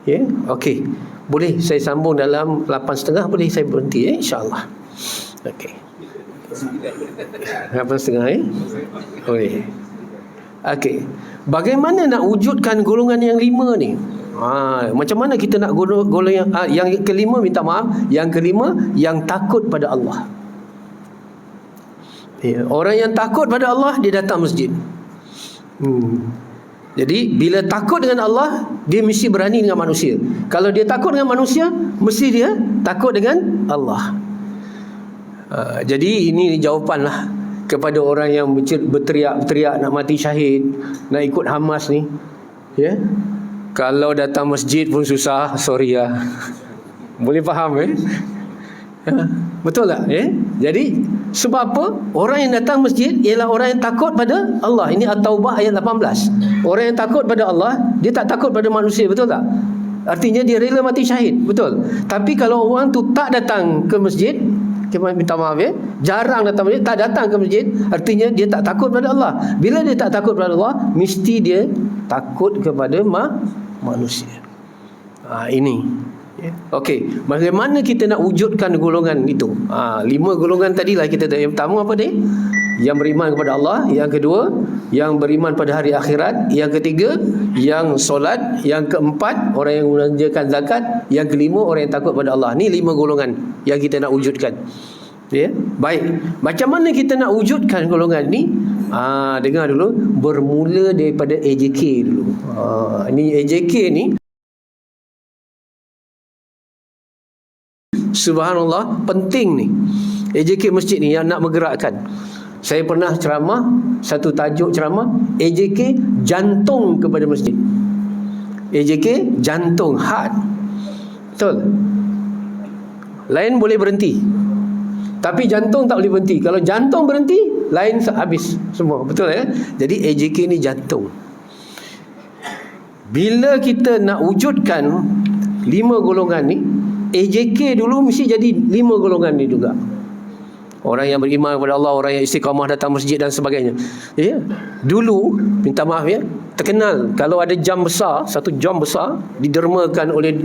Ya, okey. Boleh saya sambung dalam 8.30, boleh saya berhenti, insya-Allah. Okey. 8.30 Boleh. Okey. Bagaimana nak wujudkan golongan yang 5 ni? Macam mana kita nak golongan yang kelima, minta maaf, yang kelima yang takut pada Allah. Orang yang takut pada Allah, dia datang masjid. Jadi bila takut dengan Allah, dia mesti berani dengan manusia. Kalau dia takut dengan manusia, mesti dia takut dengan Allah. Jadi ini jawapanlah kepada orang yang berteriak nak mati syahid, nak ikut Hamas ni. Ya. Kalau datang masjid pun susah, sorry lah. Boleh faham betul tak? Jadi sebab apa? Orang yang datang masjid ialah orang yang takut pada Allah. Ini At-Taubah ayat 18. Orang yang takut pada Allah, dia tak takut pada manusia, betul tak? Artinya dia rela mati syahid, betul. Tapi kalau orang tu tak datang ke masjid, minta maaf jarang datang masjid, tak datang ke masjid, artinya dia tak takut pada Allah. Bila dia tak takut pada Allah, mesti dia takut kepada manusia. Ini. Okey, bagaimana kita nak wujudkan golongan itu? 5 golongan tadilah kita tahu. Yang pertama apa dia? Yang beriman kepada Allah. Yang kedua, yang beriman pada hari akhirat. Yang ketiga, yang solat. Yang keempat, orang yang menunaikan zakat. Yang kelima, orang yang takut pada Allah. Ni 5 golongan yang kita nak wujudkan. Ya, baik. Macam mana kita nak wujudkan golongan ni? Dengar dulu. Bermula daripada AJK dulu. Ini AJK ni, subhanallah, penting ni. AJK masjid ni yang nak bergerakkan. Saya pernah ceramah, satu tajuk ceramah, AJK jantung kepada masjid. AJK jantung, heart. Betul. Lain boleh berhenti, tapi jantung tak boleh berhenti. Kalau jantung berhenti, lain habis semua. Betul Jadi AJK ni jantung. Bila kita nak wujudkan 5 golongan ni, AJK dulu mesti jadi 5 golongan ni juga. Orang yang beriman kepada Allah, orang yang istiqamah datang masjid dan sebagainya. Ya. Dulu, minta maaf terkenal kalau ada jam besar, satu jam besar didermakan oleh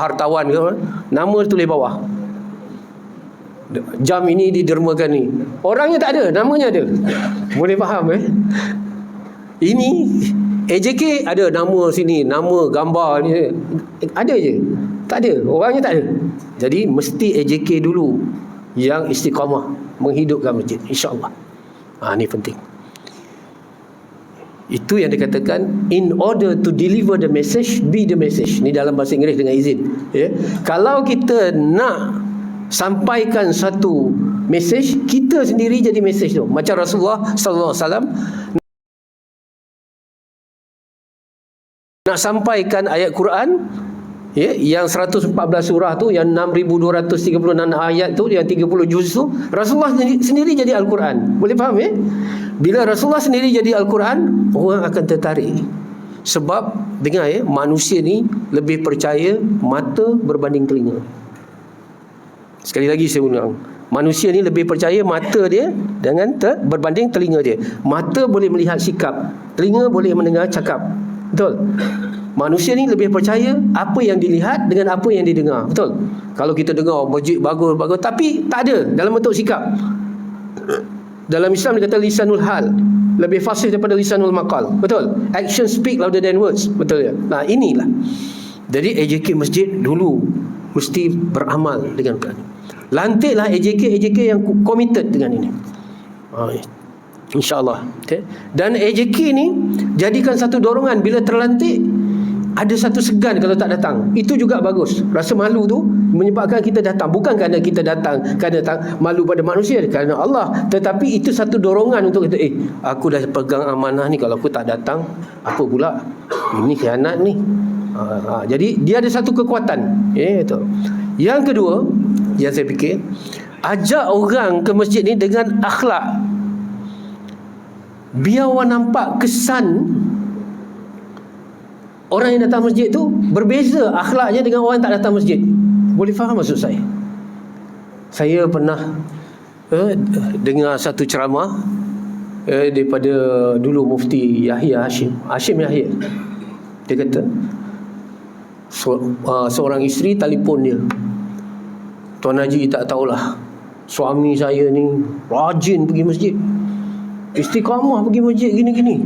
hartawan ke, nama tulis bawah. Jam ini didermakan ni. Orangnya tak ada, namanya ada. Boleh faham Ini AJK ada nama sini, nama gambar ni ada je. Tak ada, orangnya tak ada. Jadi mesti AJK dulu yang istiqamah menghidupkan masjid, insya-Allah. Ni penting. Itu yang dikatakan in order to deliver the message, be the message. Ni dalam bahasa Inggeris dengan izin. Kalau kita nak sampaikan satu message, kita sendiri jadi message tu. Macam Rasulullah sallallahu alaihi wasallam nak sampaikan ayat Quran, yang 114 surah tu, yang 6236 ayat tu, yang 30 juz tu, Rasulullah sendiri jadi Al-Quran. Boleh faham Bila Rasulullah sendiri jadi Al-Quran, orang akan tertarik. Sebab dengar manusia ni lebih percaya mata berbanding telinga. Sekali lagi saya ulang, Manusia ni lebih percaya mata dia dengan berbanding telinga dia. Mata boleh melihat sikap, telinga boleh mendengar cakap. Betul? Manusia ni lebih percaya apa yang dilihat dengan apa yang didengar. Betul? Kalau kita dengar masjid bagus, tapi tak ada dalam bentuk sikap. Dalam Islam dia kata lisanul hal lebih fasih daripada lisanul maqal. Betul? Action speak louder than words. Betul ya? Nah, inilah. Jadi AJK masjid dulu mesti beramal dengan Quran. Lantiklah AJK yang committed dengan ini. InsyaAllah. Okay? Dan AJK ni jadikan satu dorongan. Bila terlantik, ada satu segan kalau tak datang. Itu juga bagus. Rasa malu tu menyebabkan kita datang. Bukan kerana kita datang malu pada manusia, kerana Allah. Tetapi itu satu dorongan untuk kita, aku dah pegang amanah ni, kalau aku tak datang, apa pula? Ini khianat ni. Jadi dia ada satu kekuatan. Itu. Yang kedua, yang saya fikir, ajak orang ke masjid ni dengan akhlak. Biar orang nampak kesan orang yang datang masjid tu berbeza akhlaknya dengan orang yang tak datang masjid. Boleh faham maksud saya? Saya pernah dengar satu ceramah daripada dulu Mufti Yahya Hashim Yahya. Dia kata seorang isteri telefon dia, Tuan Haji, tak tahulah, suami saya ni rajin pergi masjid, istiqamah pergi masjid gini-gini,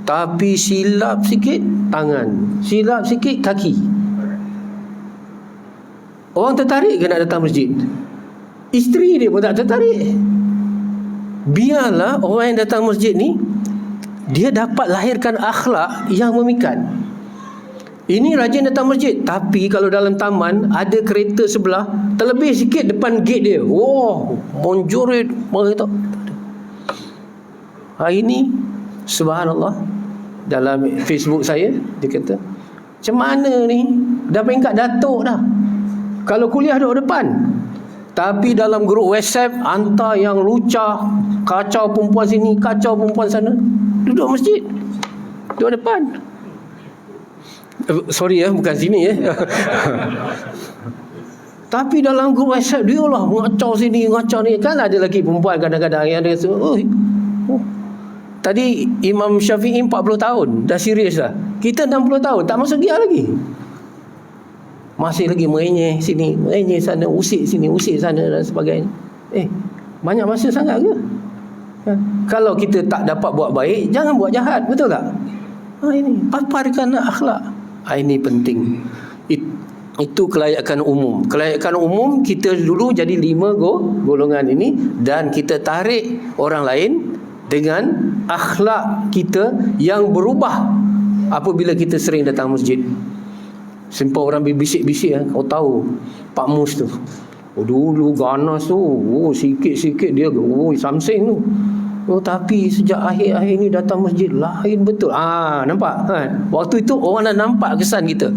tapi silap sikit tangan, silap sikit kaki. Orang tertarik ke nak datang masjid? Isteri dia pun tak tertarik. Biarlah orang yang datang masjid ni, dia dapat lahirkan akhlak yang memikat. Ini rajin datang masjid, tapi kalau dalam taman ada kereta sebelah, terlebih sikit depan gate dia, monjoret begitu. Hari ni subhanallah, dalam Facebook saya dia kata, macam mana ni, dah peringkat datuk dah, kalau kuliah duduk depan, tapi dalam grup WhatsApp hantar yang lucah, kacau perempuan sini, kacau perempuan sana, duduk masjid, duduk depan. Sorry bukan sini tapi dalam grup WhatsApp dia lah mengacau sini, mengacau ni. Kan ada lagi perempuan kadang-kadang yang ada tadi Imam Syafi'i 40 tahun dah serius dah, kita 60 tahun tak masuk dia lagi, masih lagi merenyeh sini, merenyeh sana, usik sini, usik sana dan sebagainya. Banyak masa sangat ke? Kalau kita tak dapat buat baik, jangan buat jahat, betul tak? Ini paparkan akhlak. Ini penting. Itu kelayakan umum. Kelayakan umum kita dulu jadi 5 golongan ini, dan kita tarik orang lain dengan akhlak kita yang berubah apabila kita sering datang masjid. Simpan orang bisik-bisik, kau tahu Pak Mus tu, dulu ganas tu, sikit-sikit dia samsing tu. Tapi sejak akhir-akhir ni datang masjid lain betul. Nampak kan? Waktu itu orang dah nampak kesan kita.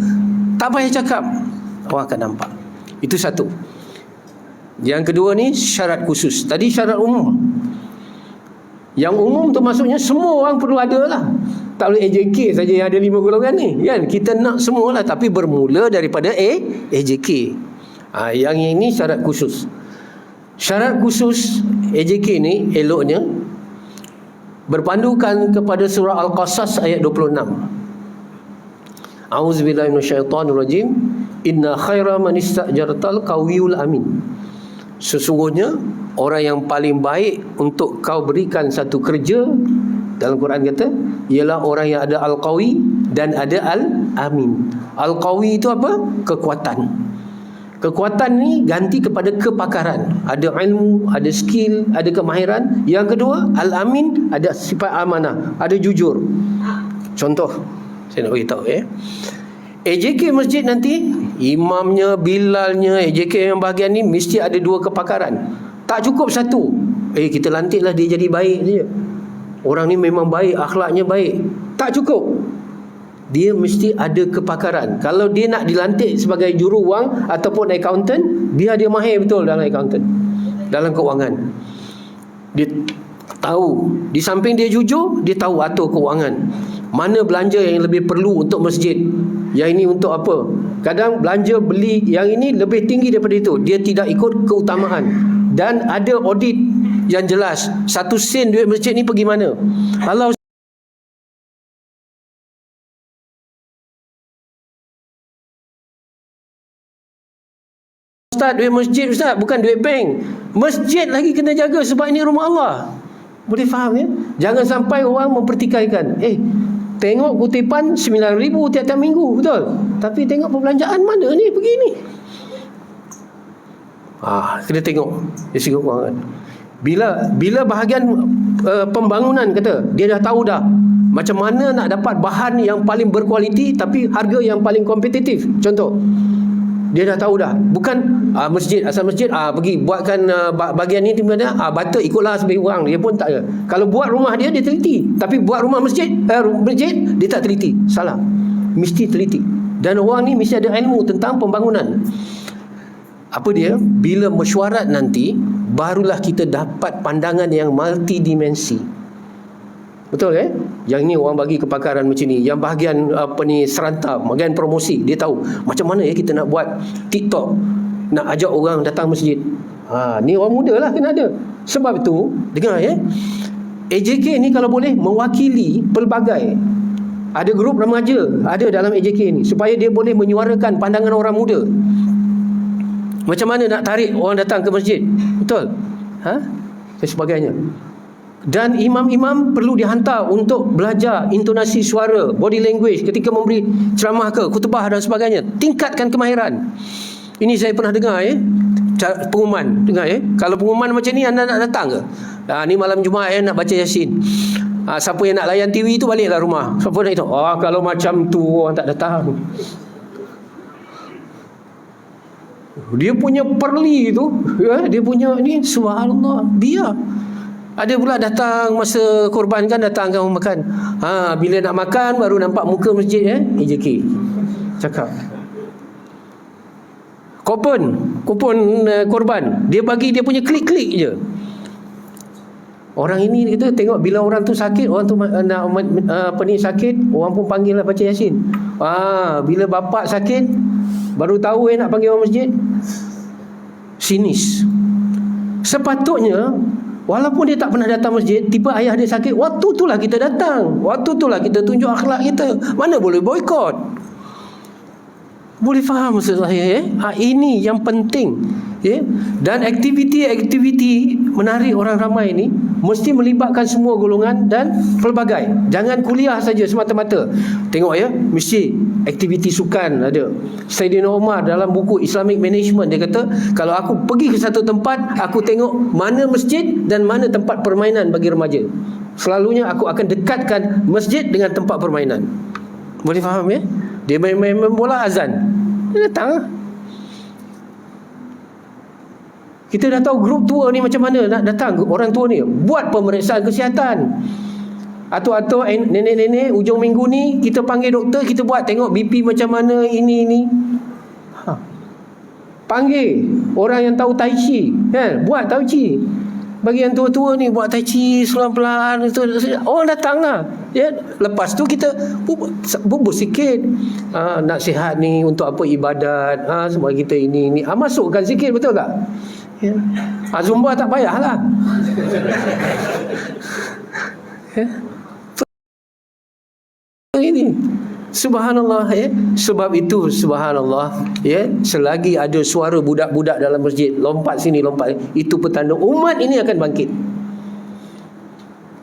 Tak payah cakap, orang akan nampak. Itu satu. Yang kedua ni syarat khusus. Tadi syarat umum. Yang umum tu maksudnya semua orang perlu ada lah. Tak boleh AJK saja yang ada 5 golongan ni, kan? Kita nak semua lah, tapi bermula daripada AJK. Yang ini syarat khusus. Syarat khusus AJK ni eloknya berpandukan kepada surah Al-Qasas ayat 26. A'udzubillahi minasyaitonirrajim. Inna khaira man istajartal qawiyul amin. Sesungguhnya orang yang paling baik untuk kau berikan satu kerja, dalam Quran kata, ialah orang yang ada al-qawi dan ada al-amin. Al-qawi itu apa? Kekuatan. Kekuatan ni ganti kepada kepakaran. Ada ilmu, ada skill, ada kemahiran. Yang kedua, al-amin, ada sifat amanah, ada jujur. Contoh, saya nak beritahu AJK masjid nanti, imamnya, bilalnya, AJK yang bahagian ni mesti ada 2 kepakaran. Tak cukup satu. Kita lantiklah dia jadi baik saja. Orang ni memang baik, akhlaknya baik. Tak cukup. Dia mesti ada kepakaran. Kalau dia nak dilantik sebagai juruwang ataupun accountant, biar dia mahir betul dalam accountant, dalam keuangan. Dia tahu, di samping dia jujur, dia tahu atur keuangan. Mana belanja yang lebih perlu untuk masjid, yang ini untuk apa. Kadang belanja beli yang ini lebih tinggi daripada itu, dia tidak ikut keutamaan. dan ada audit yang jelas. 1 sen duit masjid ni pergi mana. Kalau Ustaz, duit masjid Ustaz, bukan duit bank. Masjid lagi kena jaga sebab ini rumah Allah. Boleh faham ya? Jangan sampai orang mempertikaikan. Tengok kutipan 9,000 tiap-tiap minggu, betul? Tapi tengok perbelanjaan mana ni pergi ni. Kena tengok dari segi kewangan. Bila bahagian pembangunan kata, dia dah tahu dah macam mana nak dapat bahan yang paling berkualiti tapi harga yang paling kompetitif. Contoh, dia dah tahu dah. Bukan masjid, asal masjid pergi buatkan bahagian ni bata ikutlah sebagai orang. Dia pun tak ada. Kalau buat rumah dia teliti. Tapi buat rumah masjid dia tak teliti. Salah. Mesti teliti. Dan orang ni mesti ada ilmu tentang pembangunan. Apa dia? Bila mesyuarat nanti, barulah kita dapat pandangan yang multidimensi. Betul Yang ni orang bagi kepakaran macam ni. Yang bahagian serantau, bahagian promosi, dia tahu macam mana kita nak buat TikTok, nak ajak orang datang masjid. Ni orang muda lah kena ada. Sebab itu, dengar AJK ni kalau boleh mewakili pelbagai. Ada grup remaja ada dalam AJK ni, supaya dia boleh menyuarakan pandangan orang muda. Macam mana nak tarik orang datang ke masjid. Betul? Dan sebagainya. Dan imam-imam perlu dihantar untuk belajar intonasi suara, body language ketika memberi ceramah ke khutbah dan sebagainya. Tingkatkan kemahiran. Ini saya pernah dengar pengumuman. Dengar kalau pengumuman macam ni, anda nak datang ke? Ni malam Jumaat nak baca Yasin. Siapa yang nak layan TV tu baliklah rumah. Siapa nak itu? Kalau macam tu orang tak datang. Dia punya perli tu, dia punya ni, subhanallah, biar. Ada pula datang masa korban kan, datang kan makan. Bila nak makan baru nampak muka masjid AJK. Cakap. Kupon korban, dia bagi dia punya klik-klik je. Orang ini kita tengok bila orang tu sakit, orang tu nak sakit, orang pun panggil lah baca Yasin. Bila bapak sakit baru tahu nak panggil orang masjid. Sinis. Sepatutnya walaupun dia tak pernah datang masjid, tiba ayah dia sakit, waktu itulah kita datang. Waktu itulah kita tunjuk akhlak kita. Mana boleh boikot. Boleh faham maksud saya Ini yang penting Dan aktiviti-aktiviti menarik orang ramai ni mesti melibatkan semua golongan dan pelbagai. Jangan kuliah saja semata-mata. Tengok mesti aktiviti sukan ada. Saidina Umar dalam buku Islamic Management dia kata, kalau aku pergi ke satu tempat, aku tengok mana masjid dan mana tempat permainan bagi remaja. Selalunya aku akan dekatkan masjid dengan tempat permainan. Boleh faham Dia main bola azan, dia datang. Kita dah tahu grup tua ni macam mana nak datang. Orang tua ni buat pemeriksaan kesihatan. Atau nenek-nenek ujung minggu ni kita panggil doktor, kita buat tengok BP macam mana, ini. Panggil orang yang tahu tai chi, buat tai chi. Bagi yang tua-tua ni buat tai chi pelan-pelan, orang datang lah. Lepas tu kita bubur sikit. Nasihat ni untuk apa, ibadat, sebab kita ini. Masukkan sikit, betul tak? Zumba tak payahlah. Ini subhanallah Sebab itu subhanallah selagi ada suara budak-budak dalam masjid lompat sini lompat, itu petanda umat ini akan bangkit.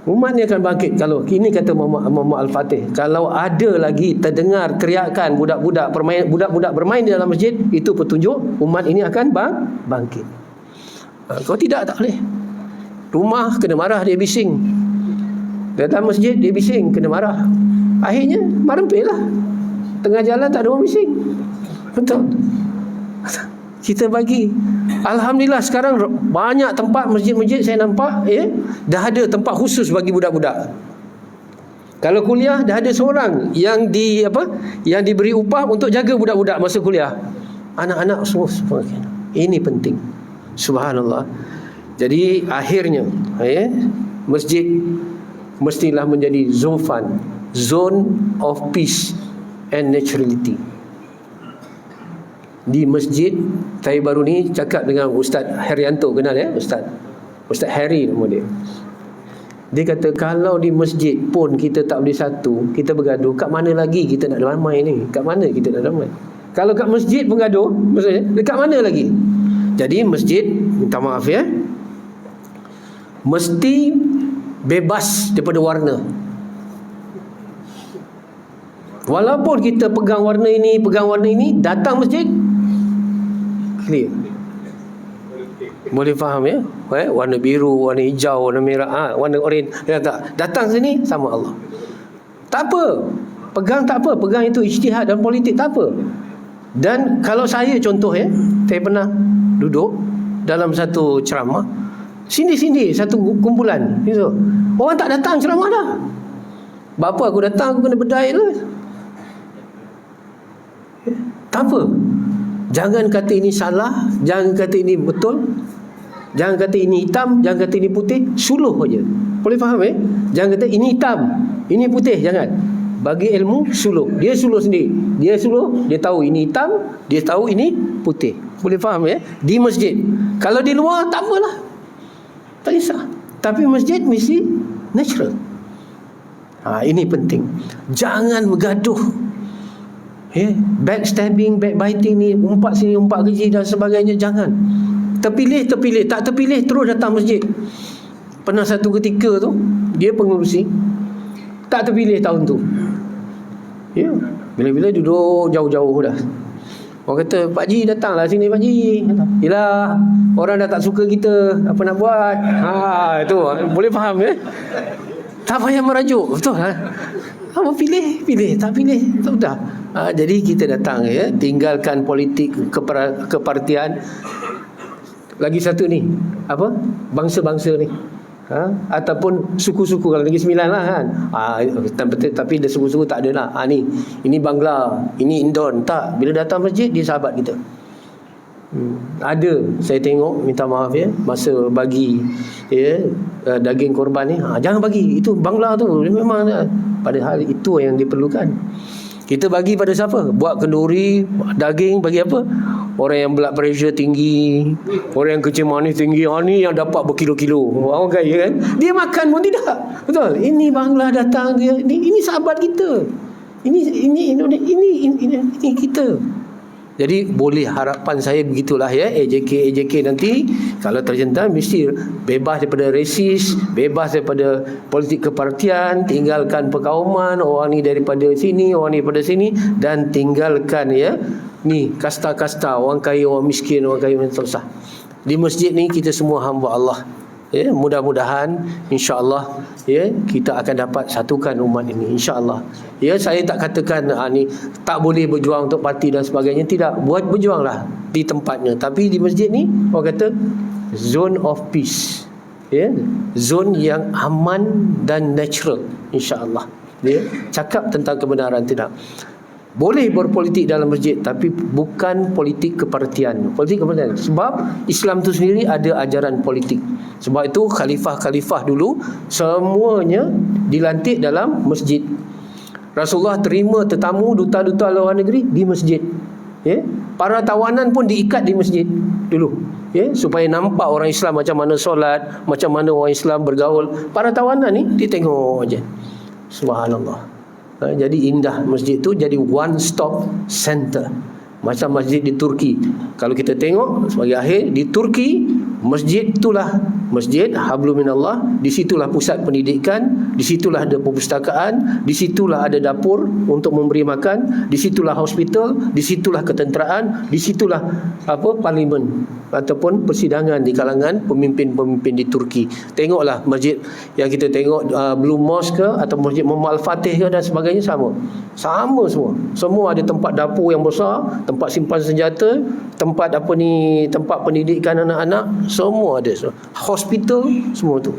Umat ni akan bangkit. Kalau ini kata Muhammad Al-Fatih, kalau ada lagi terdengar teriakan budak-budak bermain di dalam masjid, itu petunjuk umat ini akan bangkit. Kalau tidak, tak boleh. Rumah kena marah, dia bising. Datang masjid dia bising, kena marah. Akhirnya marempil lah. Tengah jalan tak ada orang bising. Betul. Kita bagi. Alhamdulillah sekarang banyak tempat masjid-masjid saya nampak dah ada tempat khusus bagi budak-budak. Kalau kuliah dah ada seorang yang diberi upah untuk jaga budak-budak masa kuliah. Anak-anak semua. Ini penting. Subhanallah. Jadi akhirnya masjid mestilah menjadi zone of peace and naturality. di masjid. Saya baru ni cakap dengan Ustaz Herianto, kenal ya Ustaz Harry nama dia. Dia kata kalau di masjid pun kita tak boleh satu, kita bergaduh, kat mana lagi kita nak damai ni? Kat mana kita nak damai? Kalau kat masjid pun gaduh, maksudnya dekat mana lagi? Jadi masjid, minta maaf ya, mesti bebas daripada warna. Walaupun kita pegang warna ini, datang masjid clear. Boleh faham ya? Warna biru, warna hijau, warna merah, warna oranye, datang sini sama Allah. Tak apa, pegang tak apa, pegang itu ijtihad dan politik tak apa. Dan kalau saya contoh ya, saya pernah duduk dalam satu ceramah, sini satu kumpulan gitu. Orang tak datang ceramah dah. Bapa aku datang, aku kena berdaya lah. Tak apa. Jangan kata ini salah, jangan kata ini betul, jangan kata ini hitam, jangan kata ini putih, suluh saja. Boleh faham Jangan kata ini hitam, ini putih, jangan. Bagi ilmu suluh. Dia suluh sendiri. Dia suluh, dia tahu ini hitam, dia tahu ini putih. Boleh faham Di masjid. Kalau di luar tak apalah. Tak kisah. Tapi masjid mesti natural. Ini penting. Jangan bergaduh. Backstabbing, backbiting ni, umpat sini, umpat keji dan sebagainya, jangan. Terpilih, tak terpilih terus datang masjid. Pernah satu ketika tu, dia pengurusi, tak terpilih tahun tu. Bila-bila duduk jauh-jauh dah. Orang kata, Pak Ji datanglah sini Pak Ji. Yelah, orang dah tak suka kita, apa nak buat? Itu boleh faham Tak payah merajuk, betul apa pilih, tak pilih, sudah. Jadi kita datang tinggalkan politik kepartian. Lagi satu ni, apa? Bangsa-bangsa ni. Ataupun suku-suku, kalau Negeri Sembilan lah kan. Tapi dia suku-suku tak ada lah. Ini Bangla, ini Indon, tak. Bila datang masjid, dia sahabat kita. Ada saya tengok, minta maaf masa bagi daging korban ni, jangan bagi, itu Bangla tu memang, padahal itu yang diperlukan. Kita bagi pada siapa? Buat kenduri, daging, bagi apa? Orang yang blood pressure tinggi, orang yang kencing manis tinggi, ni yang dapat berkilo-kilo. Orang kaya kan, dia makan pun tidak. Betul. Ini Bangla datang, dia ini sahabat kita. Ini kita. Jadi boleh, harapan saya begitulah AJK nanti kalau terjentah mesti bebas daripada resis, bebas daripada politik kepartian, tinggalkan perkauman, orang ni daripada sini, orang ni daripada sini, dan tinggalkan ni kasta-kasta, orang kaya, orang miskin, orang kaya, orang susah. Di masjid ni kita semua hamba Allah. Mudah-mudahan insya-Allah kita akan dapat satukan umat ini insya-Allah. Saya tak katakan ni tak boleh berjuang untuk parti dan sebagainya, tidak. Buat berjuanglah di tempatnya, tapi di masjid ni orang kata zone of peace. Zone yang aman dan natural insya-Allah. Cakap tentang kebenaran, tidak. Boleh berpolitik dalam masjid, tapi bukan politik kepartian. Politik kepartian. Sebab Islam tu sendiri ada ajaran politik. Sebab itu khalifah-khalifah dulu semuanya dilantik dalam masjid. Rasulullah terima tetamu duta-duta luar negeri di masjid. Para tawanan pun diikat di masjid dulu. Supaya nampak orang Islam macam mana solat, macam mana orang Islam bergaul. Para tawanan ni dia tengok aja. Subhanallah. Jadi indah masjid tu, jadi one stop center. Macam masjid di Turki. Kalau kita tengok sebagai akhir, di Turki masjid itulah masjid Hablum Minallah. Di situlah pusat pendidikan, di situlah ada perpustakaan, di situlah ada dapur untuk memberi makan, di situlah hospital, di situlah ketenteraan, di situlah parlimen ataupun persidangan di kalangan pemimpin-pemimpin di Turki. Tengoklah masjid yang kita tengok, Blue Mosque ke atau masjid Muhammad Al-Fatih ke dan sebagainya, sama semua. Semua ada tempat dapur yang besar, tempat simpan senjata, tempat tempat pendidikan anak-anak, semua ada. Hospital, semua tu.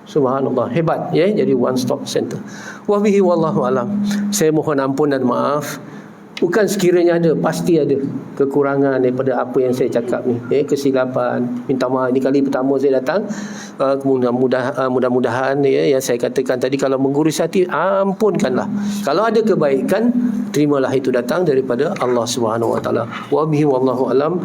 Subhanallah, hebat jadi one stop center. Wabihi wallahu alam. Saya mohon ampun dan maaf Bukan sekiranya ada, pasti ada kekurangan daripada apa yang saya cakap ni, kesilapan. Minta maaf, ini kali pertama saya datang. Mudah-mudahan yang saya katakan tadi, kalau menggurus hati, ampunkanlah. Kalau ada kebaikan, terimalah itu datang daripada Allah Subhanahu Wa Taala. Wa bihi wallahu alam.